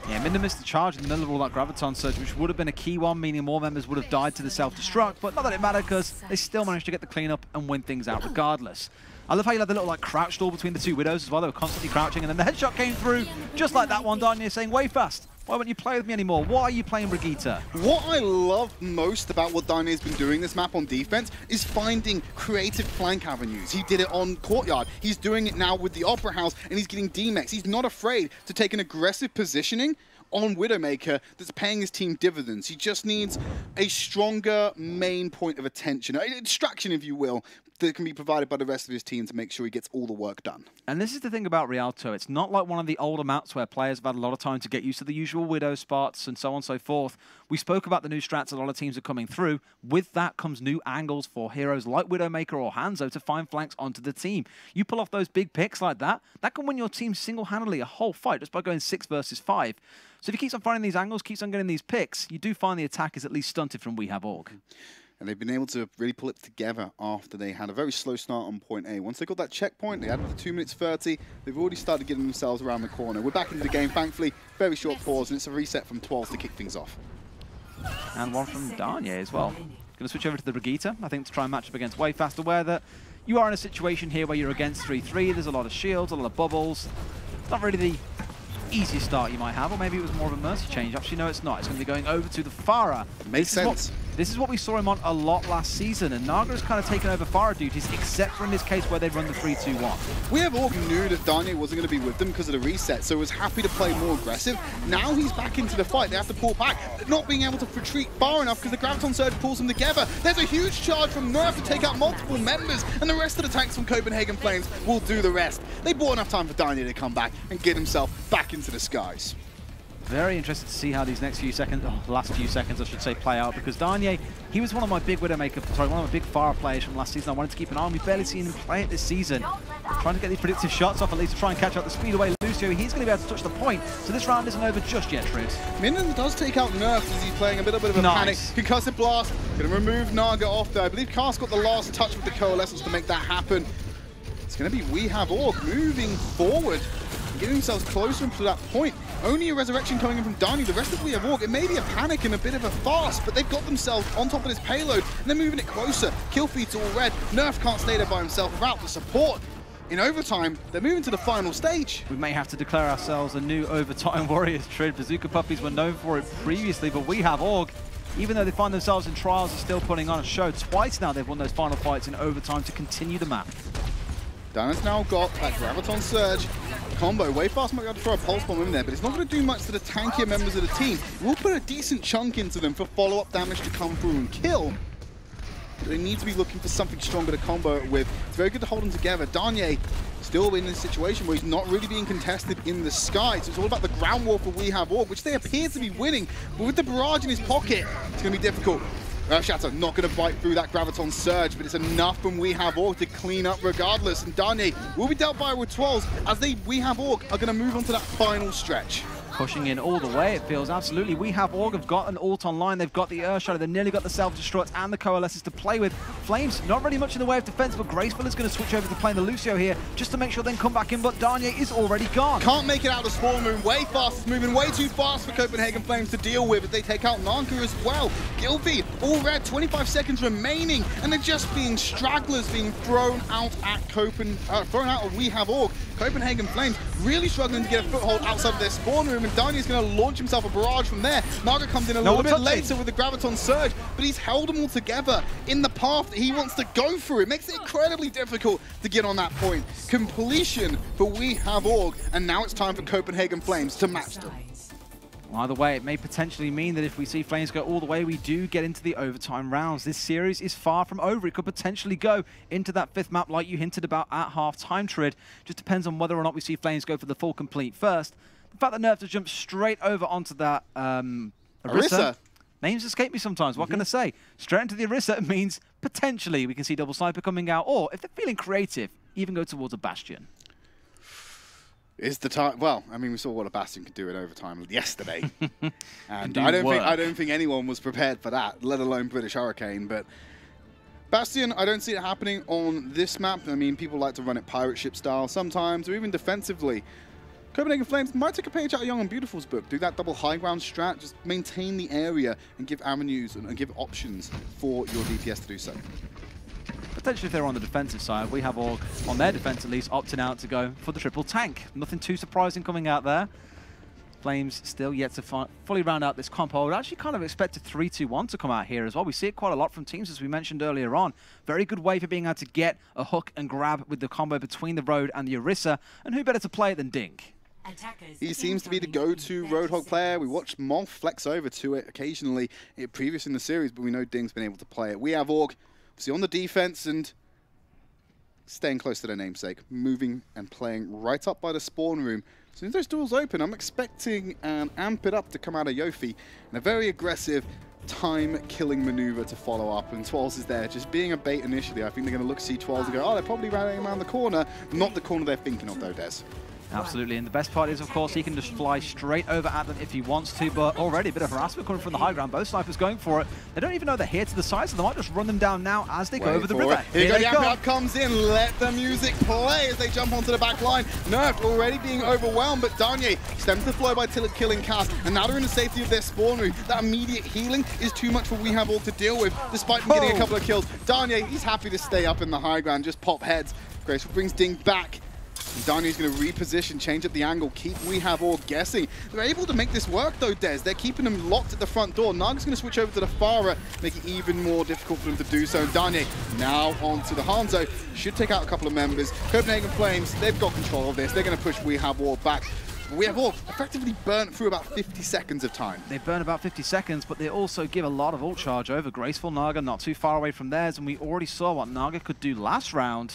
Speaker 1: Yeah, Minda missed the charge in the middle of all that Graviton Surge, which would have been a key one, meaning more members would have died to the self-destruct, but not that it mattered, because they still managed to get the cleanup and win things out regardless. I love how you had the little crouch stall between the two Widows as well. They were constantly crouching, and then the headshot came through, just like that one. Darnier saying, Wayfast, why won't you play with me anymore? Why are you playing Brigitte? What I love most about what Darnier's been doing this map on defense is finding creative flank avenues. He did it on Courtyard. He's doing it now with the Opera House, and he's getting D-Mex. He's not afraid to take an aggressive positioning on Widowmaker that's paying his team dividends. He just needs a stronger main point of attention, a distraction, if you will, that can be provided by the rest of his team to make sure he gets all the work done. And this is the thing about Rialto. It's not like one of the older maps where players have had a lot of time to get used to the usual Widow spots and so on and so forth. We spoke about the new strats a lot of teams are coming through. With that comes new angles for heroes like Widowmaker or Hanzo to find flanks onto the team. You pull off those big picks like that, that can win your team single-handedly a whole fight just by going 6 versus 5. So if he keeps on finding these angles, keeps on getting these picks, you do find the attack is at least stunted from We Have Org. And they've been able to really pull it together after they had a very slow start on point A. Once they got that checkpoint, they added the 2 minutes 30. They've already started getting themselves around the corner. We're back into the game, thankfully. Very short pause, and it's a reset from 12 to kick things off. And one from Darnier as well. Going to switch over to the Brigitte, I think, to try and match up against Wayfast. Aware that you are in a situation here where you're against 3-3. There's a lot of shields, a lot of bubbles. It's not really the easiest start you might have, or maybe it was more of a mercy change. Actually, no, it's not. It's going to be going over to the Pharah. Makes sense. This is what we saw him on a lot last season, and Naga has kind of taken over Pharah duties, except for in this case where they run the 3-2-1. We Have Org knew that Darnier wasn't going to be with them because of the reset, so was happy to play more aggressive. Now he's back into the fight. They have to pull back, not being able to retreat far enough because the Graviton Surge pulls them together. There's a huge charge from Nerf to take out multiple members, and the rest of the tanks from Copenhagen Flames will do the rest. They bought enough time for Darnier to come back and get himself back into the skies. Very interested to see how these next few seconds, last few seconds I should say, play out, because Darnier, he was one of my big Widowmaker, sorry, one of my big Pharah players from last season. I wanted to keep an eye on. We've barely seen him play it this season. Trying to get these predictive shots off at least to try and catch out the speed away. Lucio, he's going to be able to touch the point, so this round isn't over just yet, Tridd. Minden does take out Nerf as he's playing a little bit of a panic. Concussive Blast, going to remove Naga off there. I believe Cast got the last touch with the Coalescence to make that happen. It's going to be We Have Org moving forward
Speaker 2: getting themselves closer to that point. Only a resurrection coming in from Dani. The rest of We Have Org, it may be a panic and a bit of a fast, but they've got themselves on top of this payload, and they're moving it closer. Kill feed's all red. Nerf can't stay there by himself without the support. In overtime, they're moving to the final stage.
Speaker 1: We may have to declare ourselves a new overtime warriors, Tridd. Bazooka Puppies were known for it previously, but We Have Org, even though they find themselves in trials, are still putting on a show. Twice now they've won those final fights in overtime to continue the map.
Speaker 2: Dan's now got that Graviton Surge combo. Way fast might be able to throw a Pulse Bomb in there, but it's not going to do much to the tankier members of the team. We'll put a decent chunk into them for follow-up damage to come through and kill. But they need to be looking for something stronger to combo it with. It's very good to hold them together. Danye still in this situation where he's not really being contested in the sky. So it's all about the ground war for We Have Org, which they appear to be winning. But with the barrage in his pocket, it's going to be difficult. Shatter not going to bite through that Graviton Surge, but it's enough from We Have Org to clean up regardless. And Danye will be dealt by with 12s as We Have Org are going to move on to that final stretch.
Speaker 1: Pushing in all the way, it feels absolutely. We Have Org have got an ult online. They've got the Earthshadow. They've nearly got the Self-Destructs and the Coalesces to play with. Flames, not really much in the way of defense, but Graceful is going to switch over to playing the Lucio here just to make sure they can come back in, but Danye is already gone.
Speaker 2: Can't make it out of the spawn room. Way fast. It's moving way too fast for Copenhagen Flames to deal with as they take out Naga as well. Gilfeed, all red, 25 seconds remaining, and they're just being stragglers being thrown out at thrown out of We Have Org. Copenhagen Flames really struggling to get a foothold outside of their spawn room, and Danye's going to launch himself a barrage from there. Naga comes in a little bit later with the Graviton Surge, but he's held them all together in the path that he wants to go through. It makes it incredibly difficult to get on that point. Completion for We Have Org, and now it's time for Copenhagen Flames to match them.
Speaker 1: Either way, it may potentially mean that if we see Flames go all the way, we do get into the overtime rounds. This series is far from over. It could potentially go into that 5th map like you hinted about at half-time, Tridd. Just depends on whether or not we see Flames go for the full complete first. The fact that Nerf has jumped straight over onto that Orisa. Names escape me sometimes. What can I say? Straight into the Orisa means potentially we can see Double Sniper coming out, or if they're feeling creative, even go towards a Bastion.
Speaker 2: Is the time? Well, I mean, we saw what a Bastion could do in overtime yesterday, and I don't think anyone was prepared for that, let alone British Hurricane. But Bastion, I don't see it happening on this map. I mean, people like to run it pirate ship style sometimes, or even defensively. Copenhagen Flames might take a page out of Young and Beautiful's book, do that double high ground strat, just maintain the area and give avenues and give options for your DPS to do so.
Speaker 1: Potentially if they're on the defensive side, We Have Org, on their defense at least, opting out to go for the triple tank. Nothing too surprising coming out there. Flames still yet to fully round out this comp. I would actually kind of expect a 3-2-1 to come out here as well. We see it quite a lot from teams, as we mentioned earlier on. Very good way for being able to get a hook and grab with the combo between the Road and the Orisa. And who better to play it than Dink?
Speaker 2: He seems to be the go-to Roadhog player. We watched Moth flex over to it occasionally previous in the series, but we know Ding's been able to play it. We Have Org, obviously on the defense and staying close to their namesake, moving and playing right up by the spawn room. As soon as those doors open, I'm expecting an Amp It Up to come out of Yofi and a very aggressive time-killing maneuver to follow up, and 12s is there, just being a bait initially. I think they're going to look see 12s and go, oh, they're probably running around the corner. Not the corner they're thinking of, though, Des.
Speaker 1: Absolutely, and the best part is, of course, he can just fly straight over at them if he wants to, but already a bit of harassment coming from the high ground. Both snipers going for it. They don't even know they're here to the side, so they might just run them down now as they go over the river.
Speaker 2: Here they go. Comes in, let the music play as they jump onto the back line. Nerf already being overwhelmed, but Danye stems the flow by killing Cass, and now they're in the safety of their spawn room. That immediate healing is too much for We Have Org to deal with, despite them getting a couple of kills. Danye, he's happy to stay up in the high ground, just pop heads. Graceful brings Ding back. Danye's going to reposition, change up the angle, keep We Have Org guessing. They're able to make this work though, Des. They're keeping them locked at the front door. Naga's going to switch over to the Farah, make it even more difficult for them to do so. Danye now onto the Hanzo. Should take out a couple of members. Copenhagen Flames, they've got control of this. They're going to push We Have Org back. We Have Org effectively burnt through about 50 seconds of time.
Speaker 1: They burn about 50 seconds, but they also give a lot of ult charge over. Graceful Naga not too far away from theirs, and we already saw what Naga could do last round.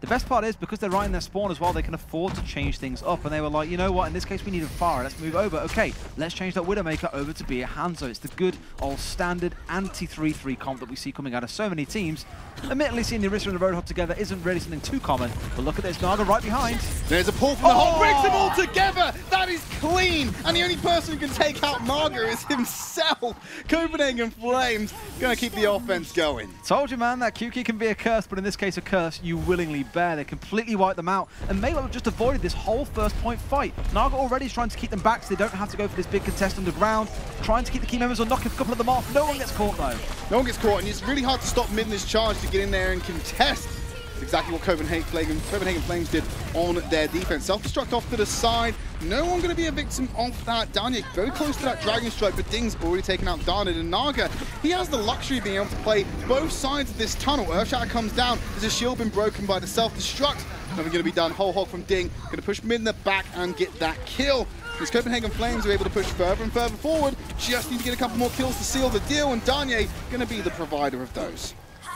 Speaker 1: The best part is, because they're right in their spawn as well, they can afford to change things up. And they were like, you know what, in this case we need a Farah, let's move over. Okay, let's change that Widowmaker over to be a Hanzo. It's the good old standard anti-3-3 comp that we see coming out of so many teams. Admittedly, seeing the Orisa and the Roadhog together isn't really something too common, but look at this, Naga right behind.
Speaker 2: There's a pull from the Holt, breaks them all together! That is clean! And the only person who can take out Naga is himself! Copenhagen Flames gonna keep the offense going.
Speaker 1: Told you, man, that Q key can be a curse, but in this case a curse you willingly bear. They completely wiped them out, and may well have just avoided this whole first point fight. Naga already is trying to keep them back so they don't have to go for this big contest underground, trying to keep the key members on, knocking a couple of them off. No one gets caught though.
Speaker 2: No one gets caught, and it's really hard to stop mid in this charge to get in there and contest. It's exactly what Copenhagen Flames did on their defense. Self-destruct off to the side. No one going to be a victim of that. Danya very close to that Dragon Strike, but Ding's already taken out Darnid. And Naga, he has the luxury of being able to play both sides of this tunnel. Earthshatter comes down. There's a shield been broken by the self-destruct. Nothing going to be done. Whole hog from Ding. Going to push mid in the back and get that kill. These Copenhagen Flames are able to push further and further forward. Just need to get a couple more kills to seal the deal, and Danya going to be the provider of those.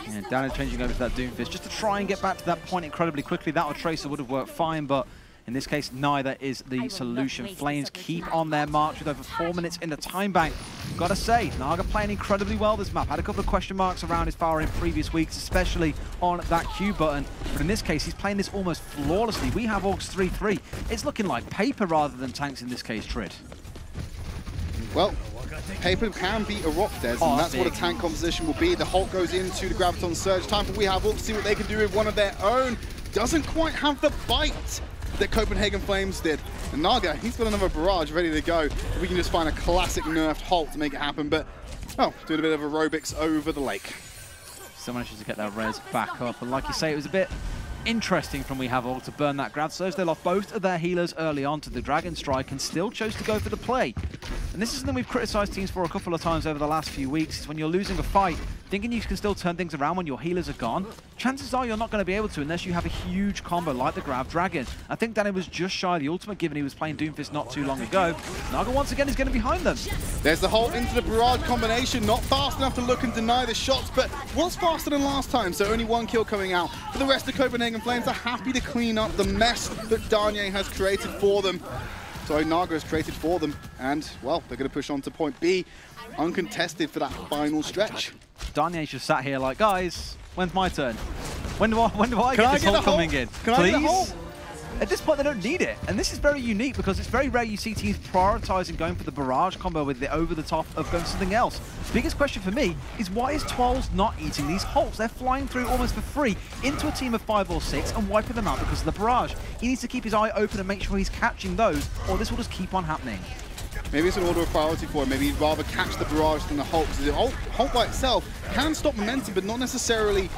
Speaker 1: Yeah, Darnid changing over to that Doomfist just to try and get back to that point incredibly quickly. That or Tracer would have worked fine, but in this case, neither is the solution. Flames keep on their march with over 4 minutes in the time bank. Gotta say, Naga playing incredibly well this map. Had a couple of question marks around his power in previous weeks, especially on that Q button. But in this case, he's playing this almost flawlessly. We have Orcs 3-3. It's looking like paper rather than tanks in this case, Tridd.
Speaker 2: Well, paper can beat a rock, Des, and that's what a tank composition will be. The Holt goes into the Graviton Surge. Time for We Have Orcs to see what they can do with one of their own. Doesn't quite have the bite that Copenhagen Flames did. And Naga, he's got another barrage ready to go. We can just find a classic nerfed Holt to make it happen, but, oh, doing a bit of aerobics over the lake.
Speaker 1: Still manages to get that res back up, and like you say, it was a bit interesting from We Have Orc to burn that Grav Surge. They lost both of their healers early on to the Dragon Strike and still chose to go for the play. And this is something we've criticised teams for a couple of times over the last few weeks, is when you're losing a fight, thinking you can still turn things around when your healers are gone, chances are you're not going to be able to unless you have a huge combo like the Grav Dragon. I think Danny was just shy of the ultimate given he was playing Doomfist not too long ago. Naga once again is going to be behind them.
Speaker 2: There's the Holt into the barrage combination, not fast enough to look and deny the shots, but was faster than last time, so only one kill coming out. For the rest of Copenhagen Flames are happy to clean up the mess that Danye has created for them. So Naga has created for them, and, well, they're going to push on to point B, uncontested for that final stretch.
Speaker 1: Darnier's just sat here like, guys, when's my turn? When do I get this Holt coming in?
Speaker 2: Can I get the Holt?
Speaker 1: At this point, they don't need it. And this is very unique because it's very rare you see teams prioritizing going for the barrage combo with the over-the-top of going for something else. The biggest question for me is why is Twirls not eating these Holts? They're flying through almost for free into a team of 5 or 6 and wiping them out because of the barrage. He needs to keep his eye open and make sure he's catching those, or this will just keep on happening.
Speaker 2: Maybe it's an order of priority for him. Maybe he'd rather catch the barrage than the Holt. Because the Holt by itself can stop momentum, but not necessarily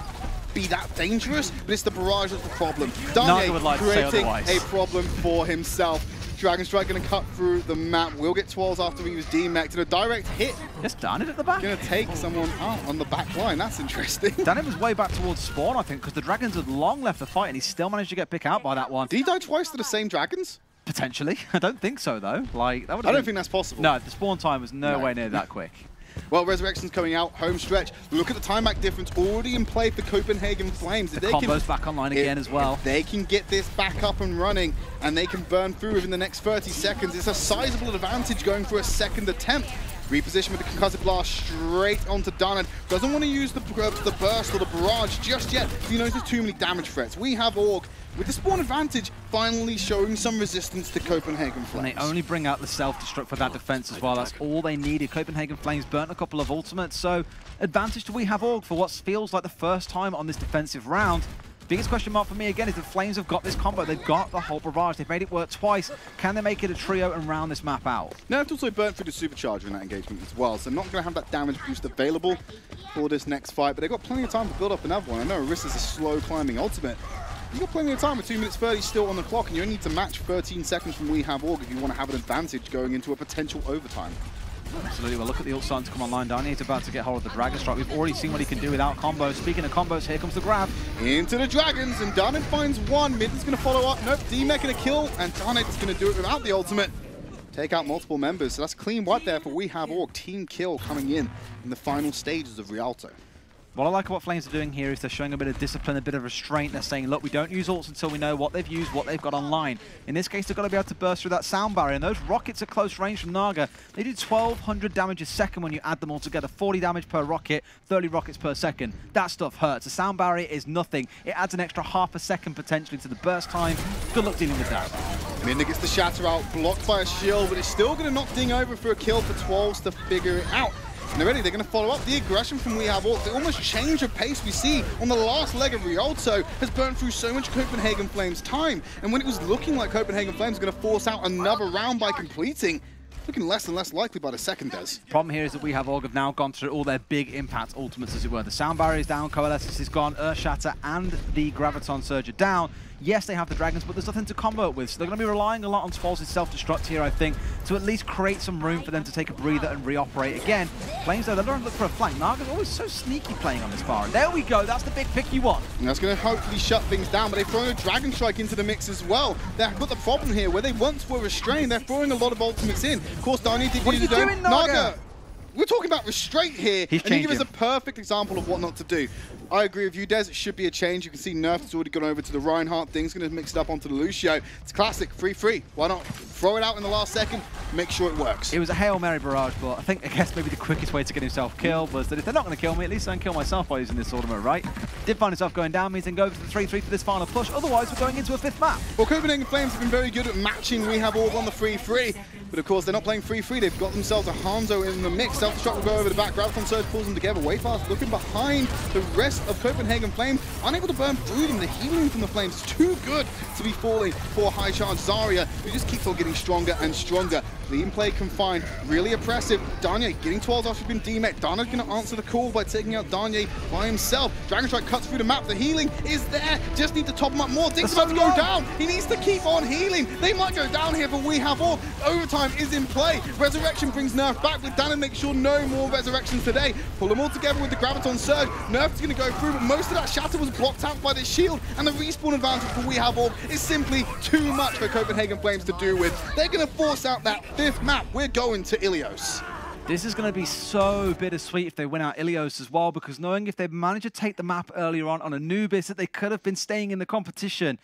Speaker 2: be that dangerous. But it's the barrage that's the problem. Danye
Speaker 1: would like
Speaker 2: creating a problem for himself. Dragon Strike going to cut through the map. We'll get Twirls after he was demected. A direct hit.
Speaker 1: Just Danny at the back.
Speaker 2: Going to take someone out on the back line. That's interesting.
Speaker 1: Danny was way back towards spawn, I think, because the Dragons had long left the fight and he still managed to get picked out by that one.
Speaker 2: Did he die twice to the same Dragons?
Speaker 1: Potentially. I don't think so, though. Like, that would
Speaker 2: I don't think that's possible.
Speaker 1: No, the spawn time was nowhere near that quick.
Speaker 2: Well, Resurrection's coming out, home stretch. Look at the time back difference already in play for Copenhagen Flames.
Speaker 1: The combo's back online again as well.
Speaker 2: If they can get this back up and running and they can burn through within the next 30 seconds, it's a sizable advantage going for a second attempt. Reposition with the Concussive Blast straight onto Darnid. Doesn't want to use the burst or the barrage just yet. He knows there's too many damage threats. We have Orc with the spawn advantage finally showing some resistance to Copenhagen Flames.
Speaker 1: And they only bring out the self-destruct for that defense as well. That's all they needed. Copenhagen Flames burnt a couple of ultimates, so advantage to We Have Orc for what feels like the first time on this defensive round. Biggest question mark for me again is the Flames have got this combo. They've got the Holt barrage. They've made it work twice. Can they make it a trio and round this map out?
Speaker 2: Now, it's also burnt through the supercharger in that engagement as well, so not going to have that damage boost available for this next fight, but they've got plenty of time to build up another one. I know Orisa's a slow climbing ultimate. You've got plenty of time with 2 minutes 30 still on the clock, and you only need to match 13 seconds from We Have Orc if you want to have an advantage going into a potential overtime.
Speaker 1: Absolutely. Well, look at the ult starting to come online. Darnier's about to get hold of the Dragon Strike. We've already seen what he can do without combos. Speaking of combos, here comes the grab.
Speaker 2: Into the Dragons, and Darnid finds one. Mid is going to follow up. Nope, D-Mech going to kill, and Darnid is going to do it without the ultimate. Take out multiple members, so that's clean wipe there for We Have Orc. Team kill coming in the final stages of Rialto.
Speaker 1: What I like what Flames are doing here is they're showing a bit of discipline, a bit of restraint. They're saying, look, we don't use ults until we know what they've used, what they've got online. In this case, they've got to be able to burst through that sound barrier. And those rockets are close range from Naga. They do 1,200 damage a second when you add them all together. 40 damage per rocket, 30 rockets per second. That stuff hurts. The sound barrier is nothing. It adds an extra half a second potentially to the burst time. Good luck dealing with that.
Speaker 2: Midna gets the shatter out, blocked by a shield, but it's still going to knock Ding over for a kill for Twirls to figure it out. And already they're going to follow up the aggression from We Have Orc. They almost change the pace we see on the last leg of Rialto has burned through so much Copenhagen Flames time. And when it was looking like Copenhagen Flames were going to force out another round by completing, looking less and less likely by the second, Des.
Speaker 1: Problem here is that We Have Org have now gone through all their big impact ultimates, as it were. The Sound Barrier is down, Coalescence is gone, Earth Shatter and the Graviton Surge are down. Yes, they have the Dragons, but there's nothing to combo it with. So they're going to be relying a lot on Spalls' self-destruct here, I think, to at least create some room for them to take a breather and reoperate again. Flames, though, they're going to look for a flank. Naga's always so sneaky playing on this bar. And there we go. That's the big pick you want.
Speaker 2: And that's going to hopefully shut things down, but they've thrown a Dragon Strike into the mix as well. They've got the problem here, where they once were restrained, they're throwing a lot of ultimates in. Of course, Dani did
Speaker 1: what are you doing, Naga?
Speaker 2: We're talking about restraint here,
Speaker 1: He's
Speaker 2: and you give us a perfect example of what not to do. I agree with you, Des. It should be a change. You can see Nerf has already gone over to the Reinhardt. Thing's going to mix it up onto the Lucio. It's classic, 3-3. Why not throw it out in the last second, make sure it works?
Speaker 1: It was a Hail Mary barrage, but I guess maybe the quickest way to get himself killed was that if they're not going to kill me, at least I can kill myself by using this ultimate, right? Did find himself going down, means then go for the 3-3 for this final push. Otherwise, we're going into a 5th map.
Speaker 2: Well, Copenhagen Flames have been very good at matching We Have Org on the 3-3. But of course, they're not playing 3-3. They've got themselves a Hanzo in the mix. Self-destruct will go over the back. Graviton Surge pulls them together. Way fast, looking behind the rest of Copenhagen Flames. Unable to burn through them. The healing from the Flames is too good to be falling for high charge Zarya, who just keeps on getting stronger and stronger. Lean play confined, really oppressive. Danye getting 12 after being demet. Dana's going to answer the call by taking out Danye by himself. Dragon Strike cuts through the map. The healing is there. Just need to top him up more. Dink's about to go down. He needs to keep on healing. They might go down here, but We Have Org. Overtime is in play. Resurrection brings Nerf back, with Dana make sure no more resurrections today. Pull them all together with the Graviton Surge. Nerf is going to go through, but most of that shatter was blocked out by the shield, and the respawn advantage for We Have Org is simply too much for Copenhagen Flames to do with. They're going to force out that 5th map. We're going to Ilios.
Speaker 1: This is going to be so bittersweet if they win out Ilios as well, because knowing if they managed to take the map earlier on Anubis, that they could have been staying in the competition.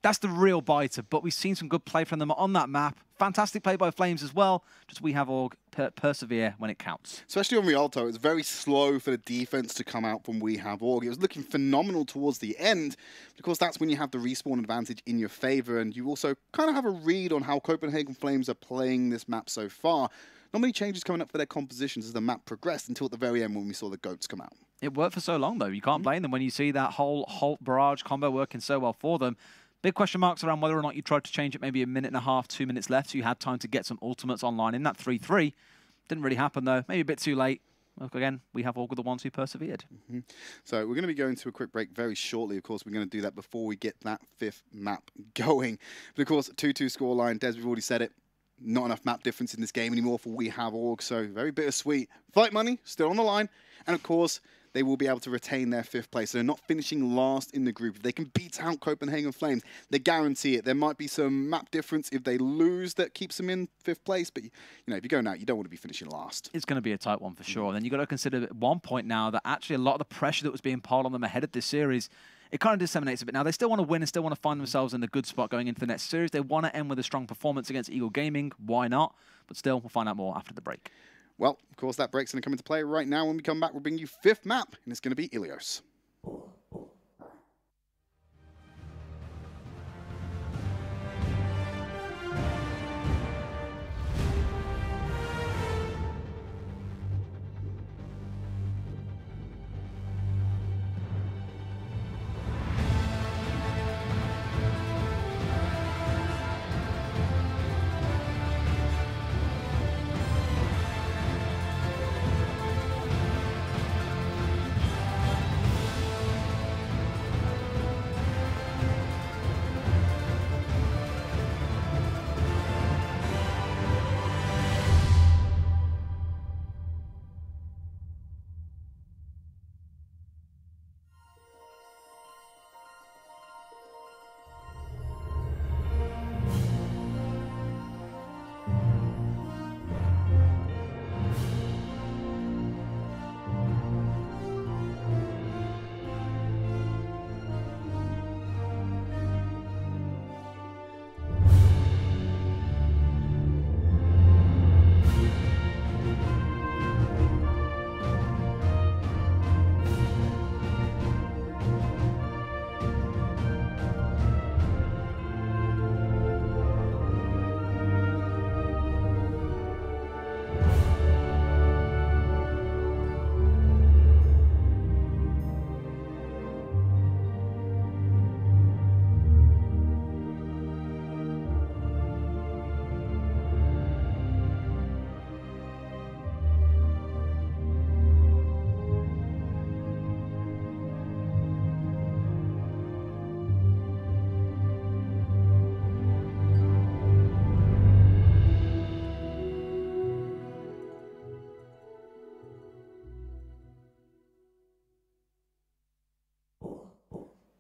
Speaker 1: That's the real biter, but we've seen some good play from them on that map. Fantastic play by Flames as well. Just We Have Org persevere when it counts.
Speaker 2: Especially on Rialto, it was very slow for the defense to come out from We Have Org. It was looking phenomenal towards the end, because that's when you have the respawn advantage in your favor, and you also kind of have a read on how Copenhagen Flames are playing this map so far. Not many changes coming up for their compositions as the map progressed until at the very end when we saw the goats come out.
Speaker 1: It worked for so long, though. You can't blame them when you see that whole Holt barrage combo working so well for them. Big question marks around whether or not you tried to change it maybe a minute and a half, 2 minutes left, so you had time to get some ultimates online in that 3-3. Didn't really happen, though. Maybe a bit too late. Look, again, We Have Org the ones who persevered.
Speaker 2: So we're going to be going to a quick break very shortly. Of course, we're going to do that before we get that 5th map going. But of course, 2-2 scoreline. Des, we've already said it. Not enough map difference in this game anymore for We Have Org, so very bittersweet. Fight money, still on the line. And of course, they will be able to retain their 5th place. So they're not finishing last in the group. If they can beat out Copenhagen Flames, they guarantee it. There might be some map difference if they lose that keeps them in 5th place. But, you know, if you're going out, you don't want to be finishing last.
Speaker 1: It's going to be a tight one for sure. And then you've got to consider at one point now that actually a lot of the pressure that was being piled on them ahead of this series, it kind of disseminates a bit now. They still want to win and still want to find themselves in a good spot going into the next series. They want to end with a strong performance against Eagle Gaming. Why not? But still, we'll find out more after the break.
Speaker 2: Well, of course, that break's going to come into play right now. When we come back, we'll bring you 5th map, and it's going to be Ilios.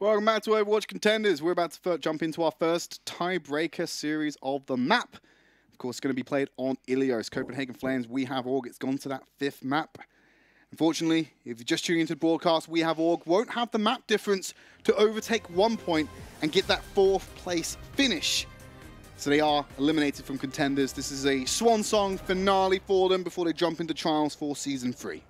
Speaker 2: Welcome back to Overwatch Contenders. We're about to jump into our first tiebreaker series of the map. Of course, it's going to be played on Ilios. Copenhagen Flames, We Have Org. It's gone to that 5th map. Unfortunately, if you're just tuning into the broadcast, We Have Org won't have the map difference to overtake 1 point and get that 4th place finish. So they are eliminated from Contenders. This is a swan song finale for them before they jump into Trials for Season 3.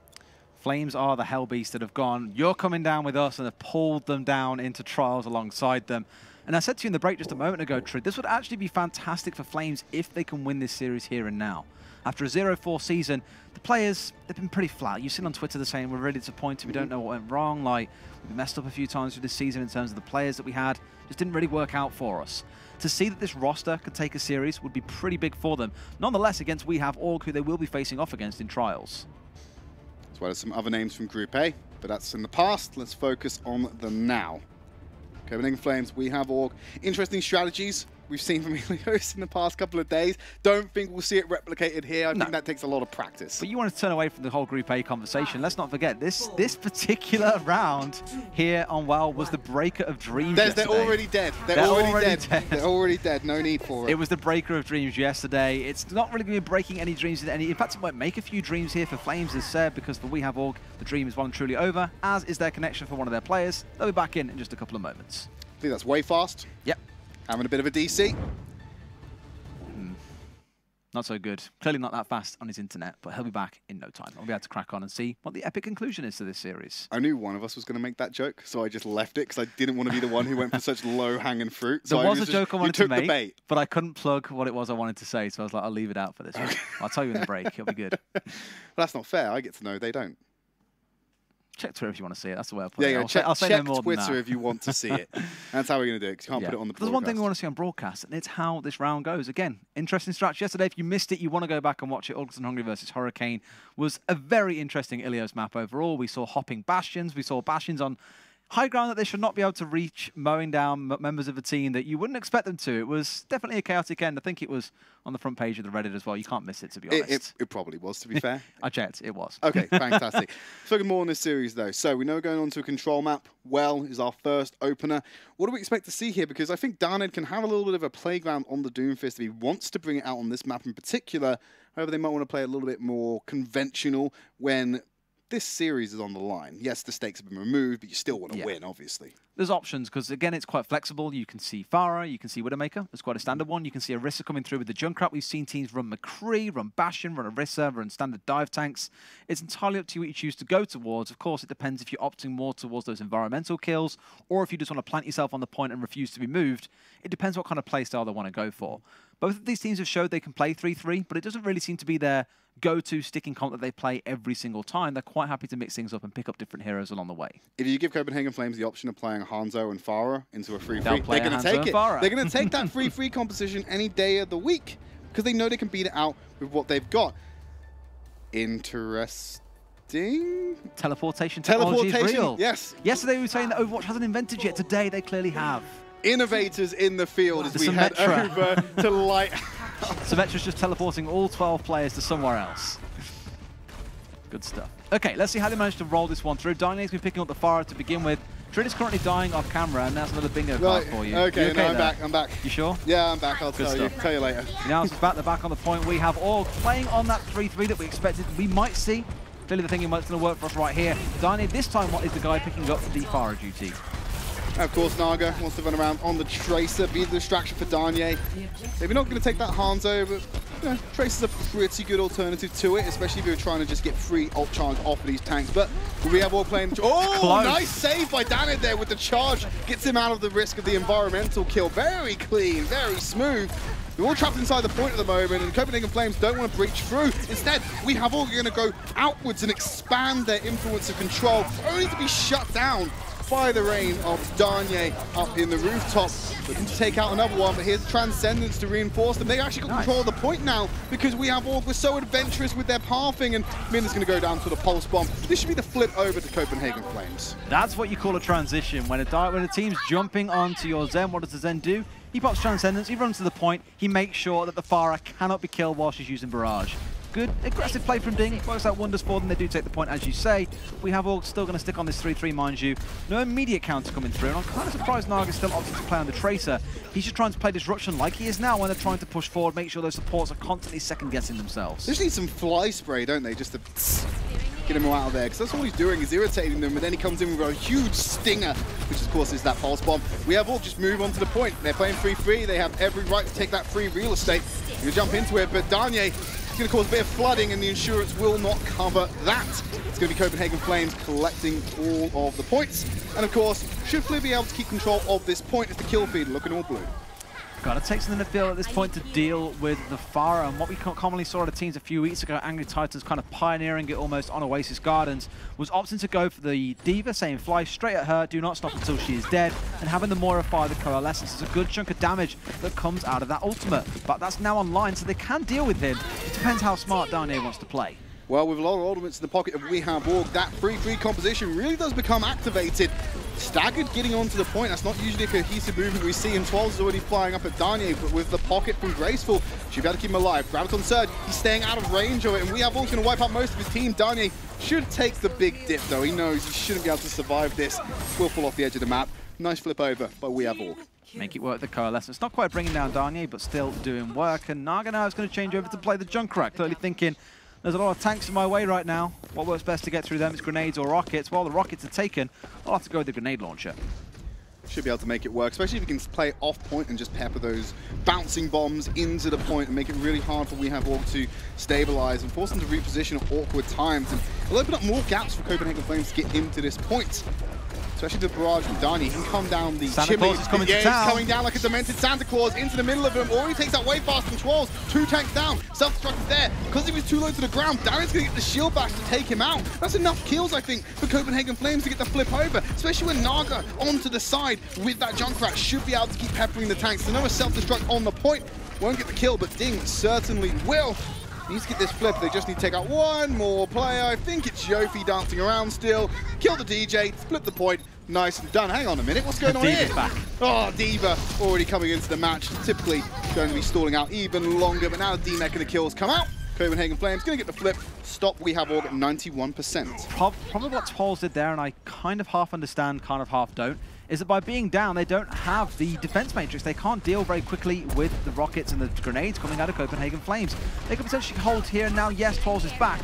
Speaker 1: Flames are the hell beasts that have gone, you're coming down with us, and have pulled them down into Trials alongside them. And I said to you in the break just a moment ago, Tridd, this would actually be fantastic for Flames if they can win this series here and now. After a 0-4 season, the players, they've been pretty flat. You've seen on Twitter they're saying we're really disappointed, we don't know what went wrong, like we messed up a few times through this season in terms of the players that we had, just didn't really work out for us. To see that this roster could take a series would be pretty big for them. Nonetheless, against We Have Org, who they will be facing off against in Trials.
Speaker 2: As well as some other names from Group A, but that's in the past. Let's focus on the now. Copenhagen Flames, We Have Org. Interesting strategies we've seen from Ilios in the past couple of days. Don't think we'll see it replicated here. I think that takes a lot of practice.
Speaker 1: But you want to turn away from the whole Group A conversation. Let's not forget, this particular round here on WoW was the breaker of dreams yesterday.
Speaker 2: They're already dead. They're already dead. They're already dead. No need for it.
Speaker 1: It was the breaker of dreams yesterday. It's not really going to be breaking any dreams in any. In fact, it might make a few dreams here for Flames, as said, because for We Have Org, the dream is well and truly over, as is their connection for one of their players. They'll be back in just a couple of moments.
Speaker 2: I think that's way fast.
Speaker 1: Yep.
Speaker 2: Having a bit of a DC.
Speaker 1: Not so good. Clearly not that fast on his internet, but he'll be back in no time. I'll be able to crack on and see what the epic conclusion is to this series.
Speaker 2: I knew one of us was going to make that joke, so I just left it because I didn't want to be the one who went for such low-hanging fruit.
Speaker 1: There
Speaker 2: so
Speaker 1: was a joke I wanted to make,
Speaker 2: the bait.
Speaker 1: But I couldn't plug what it was I wanted to say, so I was like, I'll leave it out for this one. I'll tell you in the break. It'll be good.
Speaker 2: Well, that's not fair. I get to know. They don't.
Speaker 1: Check Twitter if you want to see it. That's the way I'll put it.
Speaker 2: I'll
Speaker 1: say
Speaker 2: check
Speaker 1: no more
Speaker 2: Twitter
Speaker 1: than that.
Speaker 2: if you want to see it. That's how we're going to do it, because you can't put it on the broadcast.
Speaker 1: There's one thing we want to see on broadcast, and it's how this round goes. Again, interesting stretch yesterday. If you missed it, you want to go back and watch it. August and Hungry versus Hurricane was a very interesting Ilios map overall. We saw hopping bastions. We saw bastions on high ground that they should not be able to reach, mowing down members of a team that you wouldn't expect them to. It was definitely a chaotic end. I think it was on the front page of the Reddit as well. You can't miss it, to be honest.
Speaker 2: It probably was, to be fair.
Speaker 1: I checked. It was.
Speaker 2: Okay, fantastic. Looking more on this series, though. So we know we're going on to a control map. Well is our first opener. What do we expect to see here? Because I think Darned can have a little bit of a playground on the Doomfist if he wants to bring it out on this map in particular. However, they might want to play a little bit more conventional when this series is on the line. Yes, the stakes have been removed, but you still want to win, obviously.
Speaker 1: There's options, because again, it's quite flexible. You can see Pharah, you can see Widowmaker. That's quite a standard one. You can see Orisa coming through with the Junkrat. We've seen teams run McCree, run Bastion, run Orisa, run standard dive tanks. It's entirely up to you what you choose to go towards. Of course, it depends if you're opting more towards those environmental kills, or if you just want to plant yourself on the point and refuse to be moved. It depends what kind of playstyle they want to go for. Both of these teams have showed they can play 3-3, but it doesn't really seem to be their go-to sticking comp that they play every single time. They're quite happy to mix things up and pick up different heroes along the way.
Speaker 2: If you give Copenhagen Flames the option of playing Hanzo and Pharah into a 3-3, they're going to take it. They're going to take that 3-3 composition any day of the week because they know they can beat it out with what they've got. Interesting.
Speaker 1: Teleportation technology is real.
Speaker 2: Yes.
Speaker 1: Yesterday we were saying that Overwatch hasn't invented yet. Today they clearly have.
Speaker 2: Innovators in the field as we head over to Light.
Speaker 1: Symmetra's just teleporting all 12 players to somewhere else. Good stuff. Okay, let's see how they manage to roll this one through. Dyna's been picking up the Pharah to begin with. Tridd is currently dying off camera, and that's another bingo card for you.
Speaker 2: Okay, no, I'm back.
Speaker 1: You sure?
Speaker 2: Yeah, I'm back. I'll tell you later.
Speaker 1: Now it's back. They're back on the point. We have Org playing on that 3-3 that we expected we might see. Clearly the thinking it's going to work for us right here. Dyna this time is the guy picking up the Pharah duty.
Speaker 2: Of course, Naga wants to run around on the Tracer, be the distraction for Darnay. Maybe not going to take that Hanzo, but you know, Tracer's a pretty good alternative to it, especially if you're trying to just get free ult charge off of these tanks. But we have all playing. Oh, close. Nice save by Darnay there with the charge. Gets him out of the risk of the environmental kill. Very clean, very smooth. They're all trapped inside the point at the moment, and Copenhagen Flames don't want to breach through. Instead, We Have Org going to go outwards and expand their influence of control, only to be shut down by the reign of Darnay up in the rooftop. Looking to take out another one, but here's Transcendence to reinforce them. They actually got control of the point now because We Have Org was so adventurous with their pathing, and Minna's going to go down to the Pulse Bomb. This should be the flip over to Copenhagen Flames.
Speaker 1: That's what you call a transition. When a team's jumping onto your Zen, what does the Zen do? He pops Transcendence, he runs to the point, he makes sure that the Pharah cannot be killed while she's using Barrage. Good aggressive play from Ding. Works out wonders for them. They do take the point, as you say. We have all still going to stick on this 3-3, mind you. No immediate counter coming through. And I'm kind of surprised Naga still opted to play on the Tracer. He's just trying to play Disruption like he is now when they're trying to push forward, make sure those supports are constantly second-guessing themselves.
Speaker 2: They just need some fly spray, don't they? Just to get him all out of there, because that's all he's doing is irritating them, and then he comes in with a huge stinger, which of course is that pulse bomb. We have all just move on to the point. They're playing 3-3. They have every right to take that free real estate. You're going to jump into it, but Danye is going to cause a bit of flooding, and the insurance will not cover that. It's going to be Copenhagen Flames collecting all of the points, and of course, should Flip be able to keep control of this point as the kill feed looking all blue.
Speaker 1: Gotta take something to feel at this point to deal with the Pharah, and what we commonly saw at the teams a few weeks ago, Angry Titans kind of pioneering it almost on Oasis Gardens, was opting to go for the Diva, saying fly straight at her, do not stop until she is dead, and having the Moira fire the Coalescence is a good chunk of damage that comes out of that ultimate. But that's now online, so they can deal with him. It depends how smart Darnay wants to play.
Speaker 2: Well, with a lot of ultimates in the pocket of We Have Org, that 3-3 composition really does become activated. Staggered getting onto the point, that's not usually a cohesive movement we see, and 12 is already flying up at Danye, but with the pocket from Graceful, she'll be able to keep him alive. Graviton Surge, he's staying out of range of it, and We Have Org's going to wipe out most of his team. Danye should take the big dip, though. He knows he shouldn't be able to survive this. Will fall off the edge of the map. Nice flip over by We Have Org.
Speaker 1: Make it work, the Coalescence. Not quite bringing down Danye, but still doing work, and Naga now is going to change over to play the Junkrat, clearly thinking, there's a lot of tanks in my way right now. What works best to get through them is grenades or rockets. While the rockets are taken, I'll have to go with the grenade launcher.
Speaker 2: Should be able to make it work, especially if you can play off point and just pepper those bouncing bombs into the point and make it really hard for We Have Org to stabilize and force them to reposition at awkward times. And it'll open up more gaps for Copenhagen Flames to get into this point. Especially the barrage from Danye. He can come down the
Speaker 1: Santa
Speaker 2: chimney.
Speaker 1: Claus is coming to
Speaker 2: He's
Speaker 1: town.
Speaker 2: coming down like a demented Santa Claus into the middle of them. Or he takes that way fast from 12. 2 tanks down. Self-destruct is there. Because he was too low to the ground, Darren's going to get the shield bash to take him out. That's enough kills, I think, for Copenhagen Flames to get the flip over. Especially when Naga onto the side with that Junkrat should be able to keep peppering the tanks. So no self-destruct on the point. Won't get the kill, but Ding certainly will. Needs to get this flip. They just need to take out one more player. I think it's Yofi dancing around still. Kill the DJ, flip the point. Nice and done. Hang on a minute, what's going on here?
Speaker 1: Back.
Speaker 2: Oh, Diva already coming into the match. Typically going to be stalling out even longer, but now the D-Mech and the kills come out. Copenhagen Flames going to get the flip. Stop We Have Org at 91%.
Speaker 1: Probably what Tolls did there, and I kind of half understand, kind of half don't, is that by being down, they don't have the defense matrix. They can't deal very quickly with the rockets and the grenades coming out of Copenhagen Flames. They could potentially hold here, and now, yes, Tolls is back.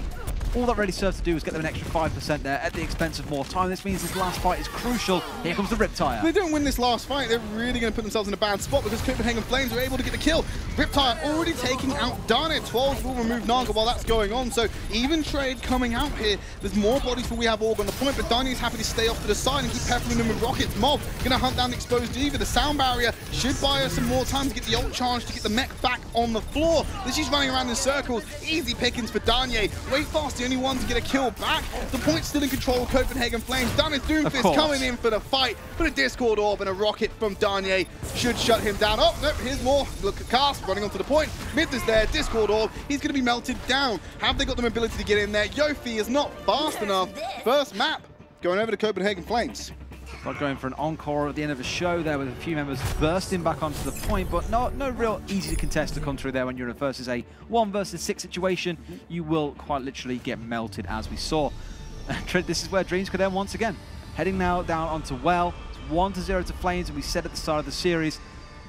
Speaker 1: All that really serves to do is get them an extra 5% there at the expense of more time. This means this last fight is crucial. Here comes the Riptire.
Speaker 2: If they don't win this last fight, they're really going to put themselves in a bad spot because Copenhagen Flames are able to get the kill. Riptire already taking out Darnet. 12 will remove Naga while that's going on. So even trade coming out here. There's more bodies for We Have Org on the point, but Darnet's happy to stay off to the side and keep peppering them with rockets. Mob going to hunt down the exposed Diva. The sound barrier should buy us some more time to get the ult charge to get the mech back on the floor. She's running around in circles. Easy pickings for Danye. Way fast, the only one to get a kill back. The point's still in control of Copenhagen Flames. Darnet's Doomfist coming in for the fight, but a Discord Orb and a rocket from Danye should shut him down. Oh, nope, here's more. Look at Cast running onto the point. Mid is there, Discord Orb. He's going to be melted down. Have they got the mobility to get in there? Yofi is not fast enough. First map going over to Copenhagen Flames.
Speaker 1: Not going for an encore at the end of a show there with a few members bursting back onto the point, but no real easy to contest to come through there when you're in a versus a 1 versus 6 situation. You will quite literally get melted, as we saw. Tridd, this is where dreams could end once again. Heading now down onto Well. It's 1-0 to Flames, and we said at the start of the series,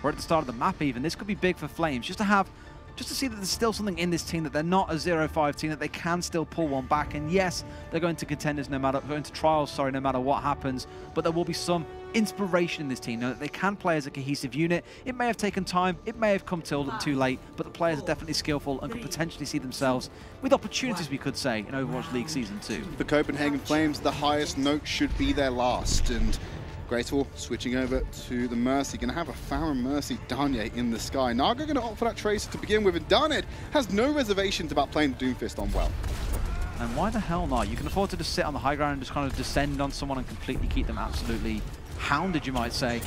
Speaker 1: or at the start of the map even, this could be big for Flames, just to see that there's still something in this team, that they're not a 0-5 team, that they can still pull one back. And yes, they're going to Contenders no matter, going to Trials, sorry, no matter what happens, but there will be some inspiration in this team, that they can play as a cohesive unit. It may have taken time, it may have come too late, but the players are definitely skillful and could potentially see themselves with opportunities, we could say, in Overwatch League Season 2.
Speaker 2: For Copenhagen Flames, the highest note should be their last, and Graceful switching over to the Mercy. Going to have a Farron Mercy Danye in the sky. Naga going to opt for that Tracer to begin with, and Darnet has no reservations about playing the Doomfist on Well.
Speaker 1: And why the hell not? You can afford to just sit on the high ground and just kind of descend on someone and completely keep them absolutely hounded, you might say.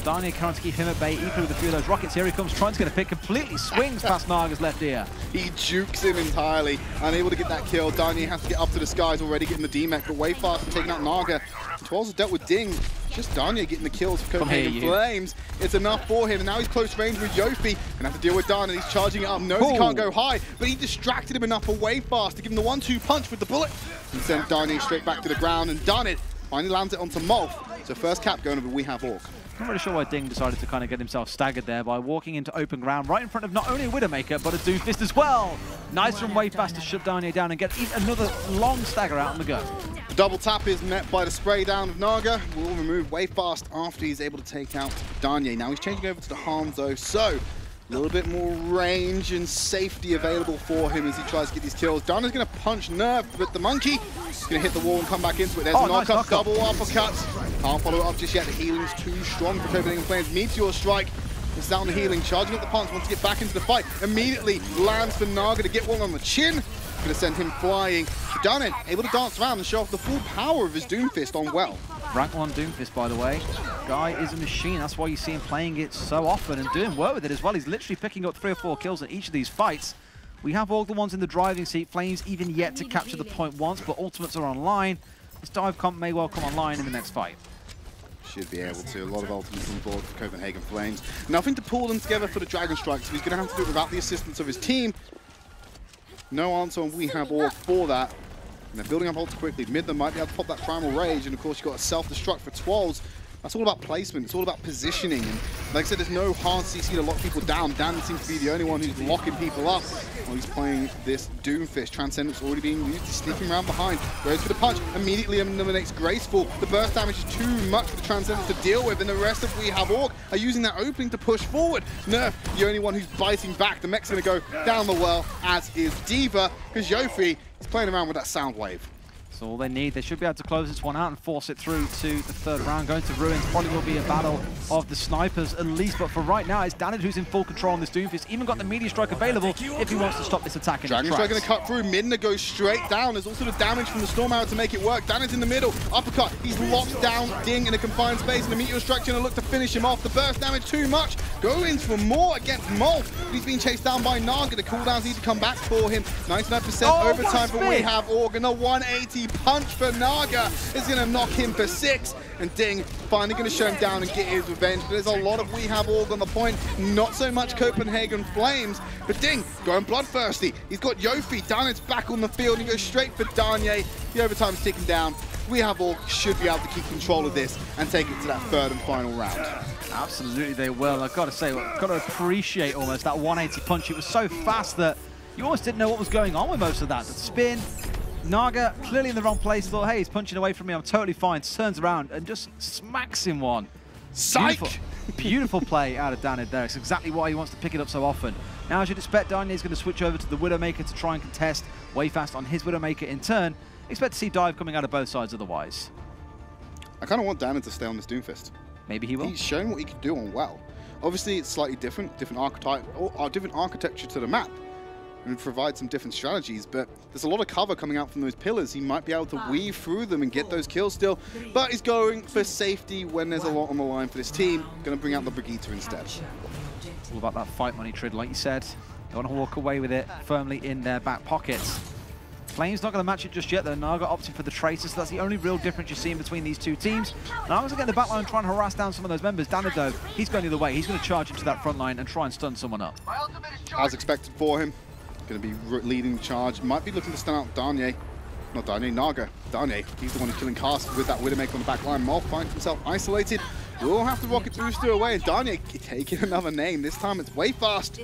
Speaker 1: Danye trying to keep him at bay, equally with a few of those rockets. Here he comes, trying to get a pick, completely swings past Naga's left ear.
Speaker 2: He jukes him entirely, unable to get that kill. Danye has to get up to the skies already, getting the D-Mech, but way fast and taking out Naga. 12's dealt with Ding. just Darnier getting the kills for Copenhagen Flames. It's enough for him, and now he's close range with Yofi. Gonna have to deal with Darnier. He's charging it up, knows he can't go high, but he distracted him enough away fast to give him the 1-2 punch with the bullet, and sent Darnier straight back to the ground, and done it. Finally lands it onto Molf. So first cap going over We Have Orc.
Speaker 1: Not really sure why Ding decided to kind of get himself staggered there by walking into open ground right in front of not only a Widowmaker, but a Doomfist as well. Nice from Wayfast to shove Darnier down and get another long stagger out on the go.
Speaker 2: The double tap is met by the spray down of Naga. Will remove Wayfast after he's able to take out Darnier. Now he's changing over to the Hanzo, so a little bit more range and safety available for him as he tries to get these kills. Darnier's going to punch Nerf, but the Monkey is going to hit the wall and come back into it. There's a knock-up, double uppercuts. Can't follow it up just yet. The healing's too strong for Copenhagen Flames. Meteor Strike is down the healing, charging up the punch, wants to get back into the fight. Immediately lands for Naga to get one on the chin. Going to send him flying. Darnier able to dance around and show off the full power of his Doomfist on well.
Speaker 1: Rank 1 Doomfist, by the way. Guy is a machine. That's why you see him playing it so often and doing well with it as well. He's literally picking up 3 or 4 kills in each of these fights. We have all the ones in the driving seat. Flames even yet to capture the point once, but ultimates are online. This dive comp may well come online in the next fight.
Speaker 2: Should be able to. A lot of ultimates on board for Copenhagen Flames. Nothing to pull them together for the Dragon Strike, so he's going to have to do it without the assistance of his team. No answer on We Have Orc for that. And they're building up ults quickly. Mid them might be able to pop that Primal Rage, and of course you've got a self-destruct for Twirls. That's all about placement, it's all about positioning. And like I said, there's no hard CC to lock people down. Dan seems to be the only one who's locking people up while he's playing this Doomfist. Transcendence already being used, he's sneaking around behind. Goes for the punch, immediately eliminates Graceful. The burst damage is too much for the Transcendence to deal with, and the rest of We Have Orc are using that opening to push forward. Nerf, the only one who's biting back. The mech's gonna go down the well, as is Diva, because Yofi is playing around with that sound wave.
Speaker 1: That's all they need. They should be able to close this one out and force it through to the 3rd round. Going to Ruins probably will be a battle of the snipers at least, but for right now, it's Danid who's in full control on this Doomfist. Even got the meteor strike available if he wants to stop this attack in
Speaker 2: Dragon Strike going to cut through. Midna goes straight down. There's also the damage from the Storm Arrow to make it work. Danid's in the middle. Uppercut. He's locked down Ding in a confined space, and the meteor strike going to look to finish him off. The burst damage too much. Goins for more against Molf. He's being chased down by Naga. The cooldowns need to come back for him. 99% overtime for We Have Orc, and a 180 punch for Naga is going to knock him for 6, and Ding finally going to show him down and get his revenge. But there's a lot of We Have Orc on the point, not so much Copenhagen Flames, but Ding going bloodthirsty. He's got Yofi, Darnier's back on the field, and he goes straight for Darnier. The overtime's ticking down. We Have Orc should be able to keep control of this and take it to that 3rd and final round.
Speaker 1: Absolutely they will. I've got to say, I've got to appreciate almost that 180 punch. It was so fast that you almost didn't know what was going on with most of that. The spin, Naga clearly in the wrong place, thought, hey, he's punching away from me, I'm totally fine, turns around and just smacks him one.
Speaker 2: Psych!
Speaker 1: Beautiful play out of Danid there. It's exactly why he wants to pick it up so often. Now, as you'd expect, Darnier is going to switch over to the Widowmaker to try and contest Wayfast on his Widowmaker in turn. Expect to see dive coming out of both sides otherwise.
Speaker 2: I kind of want Danid to stay on this Doomfist.
Speaker 1: Maybe he will.
Speaker 2: He's shown what he can do on well. Obviously, it's slightly different archetype, or different architecture to the map, and provide some different strategies, but there's a lot of cover coming out from those pillars. He might be able to weave through them and get those kills still, but he's going for safety when there's a lot on the line for this team. Going to bring out the Brigitte instead.
Speaker 1: All about that fight money, Tridd, like you said. They want to walk away with it firmly in their back pockets. Flame's not going to match it just yet, though. Naga opting for the Tracer, so that's the only real difference you're seeing between these two teams. Naga's going to get the backline and try and harass down some of those members. Danid, though, he's going the other way. He's going to charge into that front line and try and stun someone up.
Speaker 2: As expected for him. Going to be leading the charge. Might be looking to stun out Darnier. Not Darnier, Naga. Darnier, he's the one who's killing Cast with that Widowmaker on the back line. Molf finds himself isolated. Will have to rocket booster away, and Darnier taking another name. This time it's Wayfast.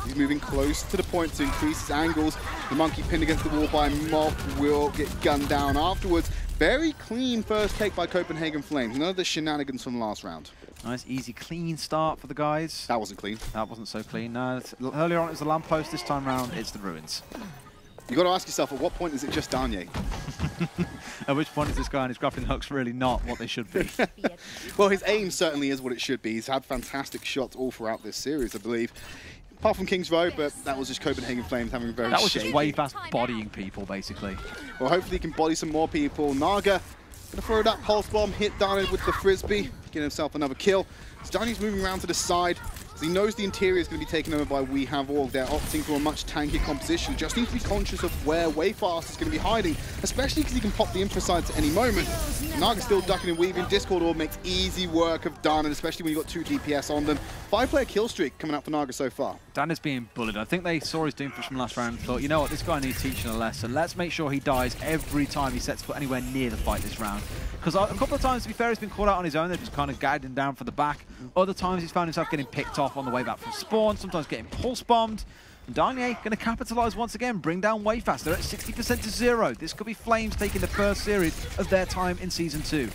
Speaker 2: He's moving close to the point to increase his angles. The monkey pinned against the wall by Molf will get gunned down afterwards. Very clean first take by Copenhagen Flames. None of the shenanigans from last round.
Speaker 1: Nice, easy, clean start for the guys.
Speaker 2: That wasn't clean.
Speaker 1: That wasn't so clean. No, earlier on it was the lamppost. This time round, it's the Ruins.
Speaker 2: You've got to ask yourself, at what point is it just Darnier?
Speaker 1: At which point is this guy and his grappling hooks really not what they should be?
Speaker 2: Well, his aim certainly is what it should be. He's had fantastic shots all throughout this series, I believe. Apart from King's Row, but that was just Copenhagen Flames having a very
Speaker 1: That was just Wayfast bodying people, basically.
Speaker 2: Well, hopefully he can body some more people. Naga gonna throw that pulse bomb, hit Darnier with the frisbee, get himself another kill. So Darnier's moving around to the side. because he knows the interior is going to be taken over by We Have Org. They're opting for a much tankier composition. Just needs to be conscious of where Wayfast is going to be hiding, especially because he can pop the infrasides at any moment. Naga's still ducking and weaving. Discord Orb makes easy work of Darned, especially when you've got 2 DPS on them. 5-player kill streak coming out for Naga so far.
Speaker 1: Dan is being bullied. I think they saw his Doomfish from last round and thought, you know what, this guy needs teaching a lesson. Let's make sure he dies every time he sets foot anywhere near the fight this round. Because a couple of times, to be fair, he's been caught out on his own. They've just kind of gagged him down from the back. Other times, he's found himself getting picked off on the way back from spawn, sometimes getting pulse bombed. And Darnier going to capitalize once again, bring down Wayfast. They're at 60% to 0. This could be Flames taking the first series of their time in Season 2.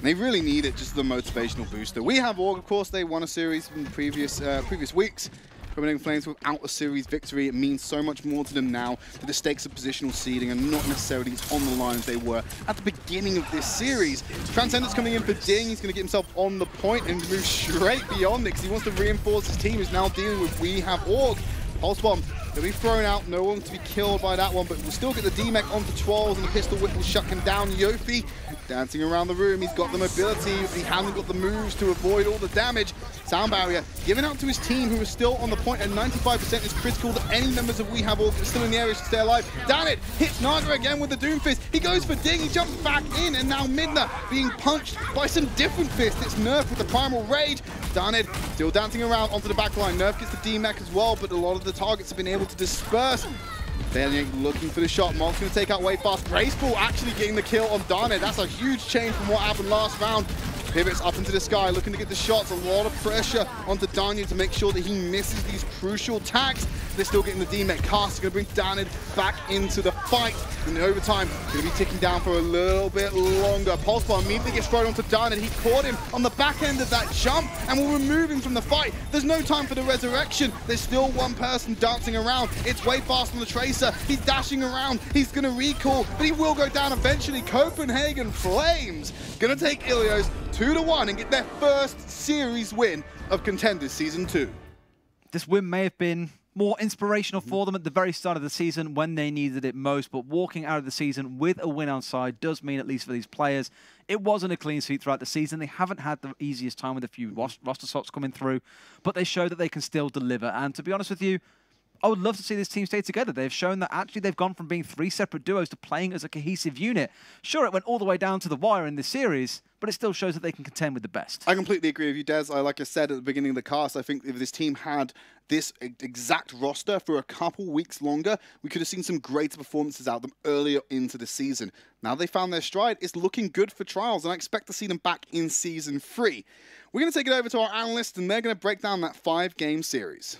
Speaker 2: They really need it, just the motivational booster. We Have Org, of course, they won a series in the previous weeks. Copenhagen Flames without a series victory, it means so much more to them now that the stakes of positional seeding are not necessarily on the line as they were at the beginning of this series. Transcendence coming in for Ding, he's going to get himself on the point and move straight beyond it because he wants to reinforce his team who's now dealing with We Have Org. Pulse Bomb, they'll be thrown out, no one to be killed by that one, but we'll still get the D-Mech onto Trolls and the Pistol Whip will shut him down. Yofi dancing around the room, he's got the mobility, but he hasn't got the moves to avoid all the damage. Sound Barrier giving out to his team who is still on the point at 95% is critical that any members of We Have Org that are still in the area should stay alive. Damn it, hits Naga again with the Doom Fist. He goes for Ding, he jumps back in, and now Midna being punched by some different fists. It's Nerf with the Primal Rage. Darned still dancing around onto the back line. Nerf gets the D-Mech as well, but a lot of the targets have been able to disperse. Valiant looking for the shot. Monk's going to take out Wayfast. Graceful actually getting the kill on Darned. That's a huge change from what happened last round. Pivots up into the sky, looking to get the shots. A lot of pressure onto Danya to make sure that he misses these crucial tags. They're still getting the D-Mech cast. It's going to bring Darned back into the fight. In the overtime, going to be ticking down for a little bit longer. Pulse Bomb immediately gets thrown onto Darned. He caught him on the back end of that jump and will remove him from the fight. There's no time for the resurrection. There's still one person dancing around. It's Wayfast on the Tracer. He's dashing around. He's going to recall, but he will go down eventually. Copenhagen Flames going to take Ilios 2-1 and get their first series win of Contenders Season 2.
Speaker 1: This win may have been more inspirational for them at the very start of the season when they needed it most, but walking out of the season with a win on side does mean, at least for these players, it wasn't a clean sweep throughout the season. They haven't had the easiest time with a few roster swaps coming through, but they show that they can still deliver. And to be honest with you, I would love to see this team stay together. They've shown that actually they've gone from being 3 separate duos to playing as a cohesive unit. Sure, it went all the way down to the wire in this series, but it still shows that they can contend with the best.
Speaker 2: I completely agree with you, Des. Like I said at the beginning of the cast, I think if this team had this exact roster for a couple weeks longer, we could have seen some greater performances out of them earlier into the season. Now they found their stride. It's looking good for Trials, and I expect to see them back in Season 3. We're going to take it over to our analysts, and they're going to break down that 5-game series.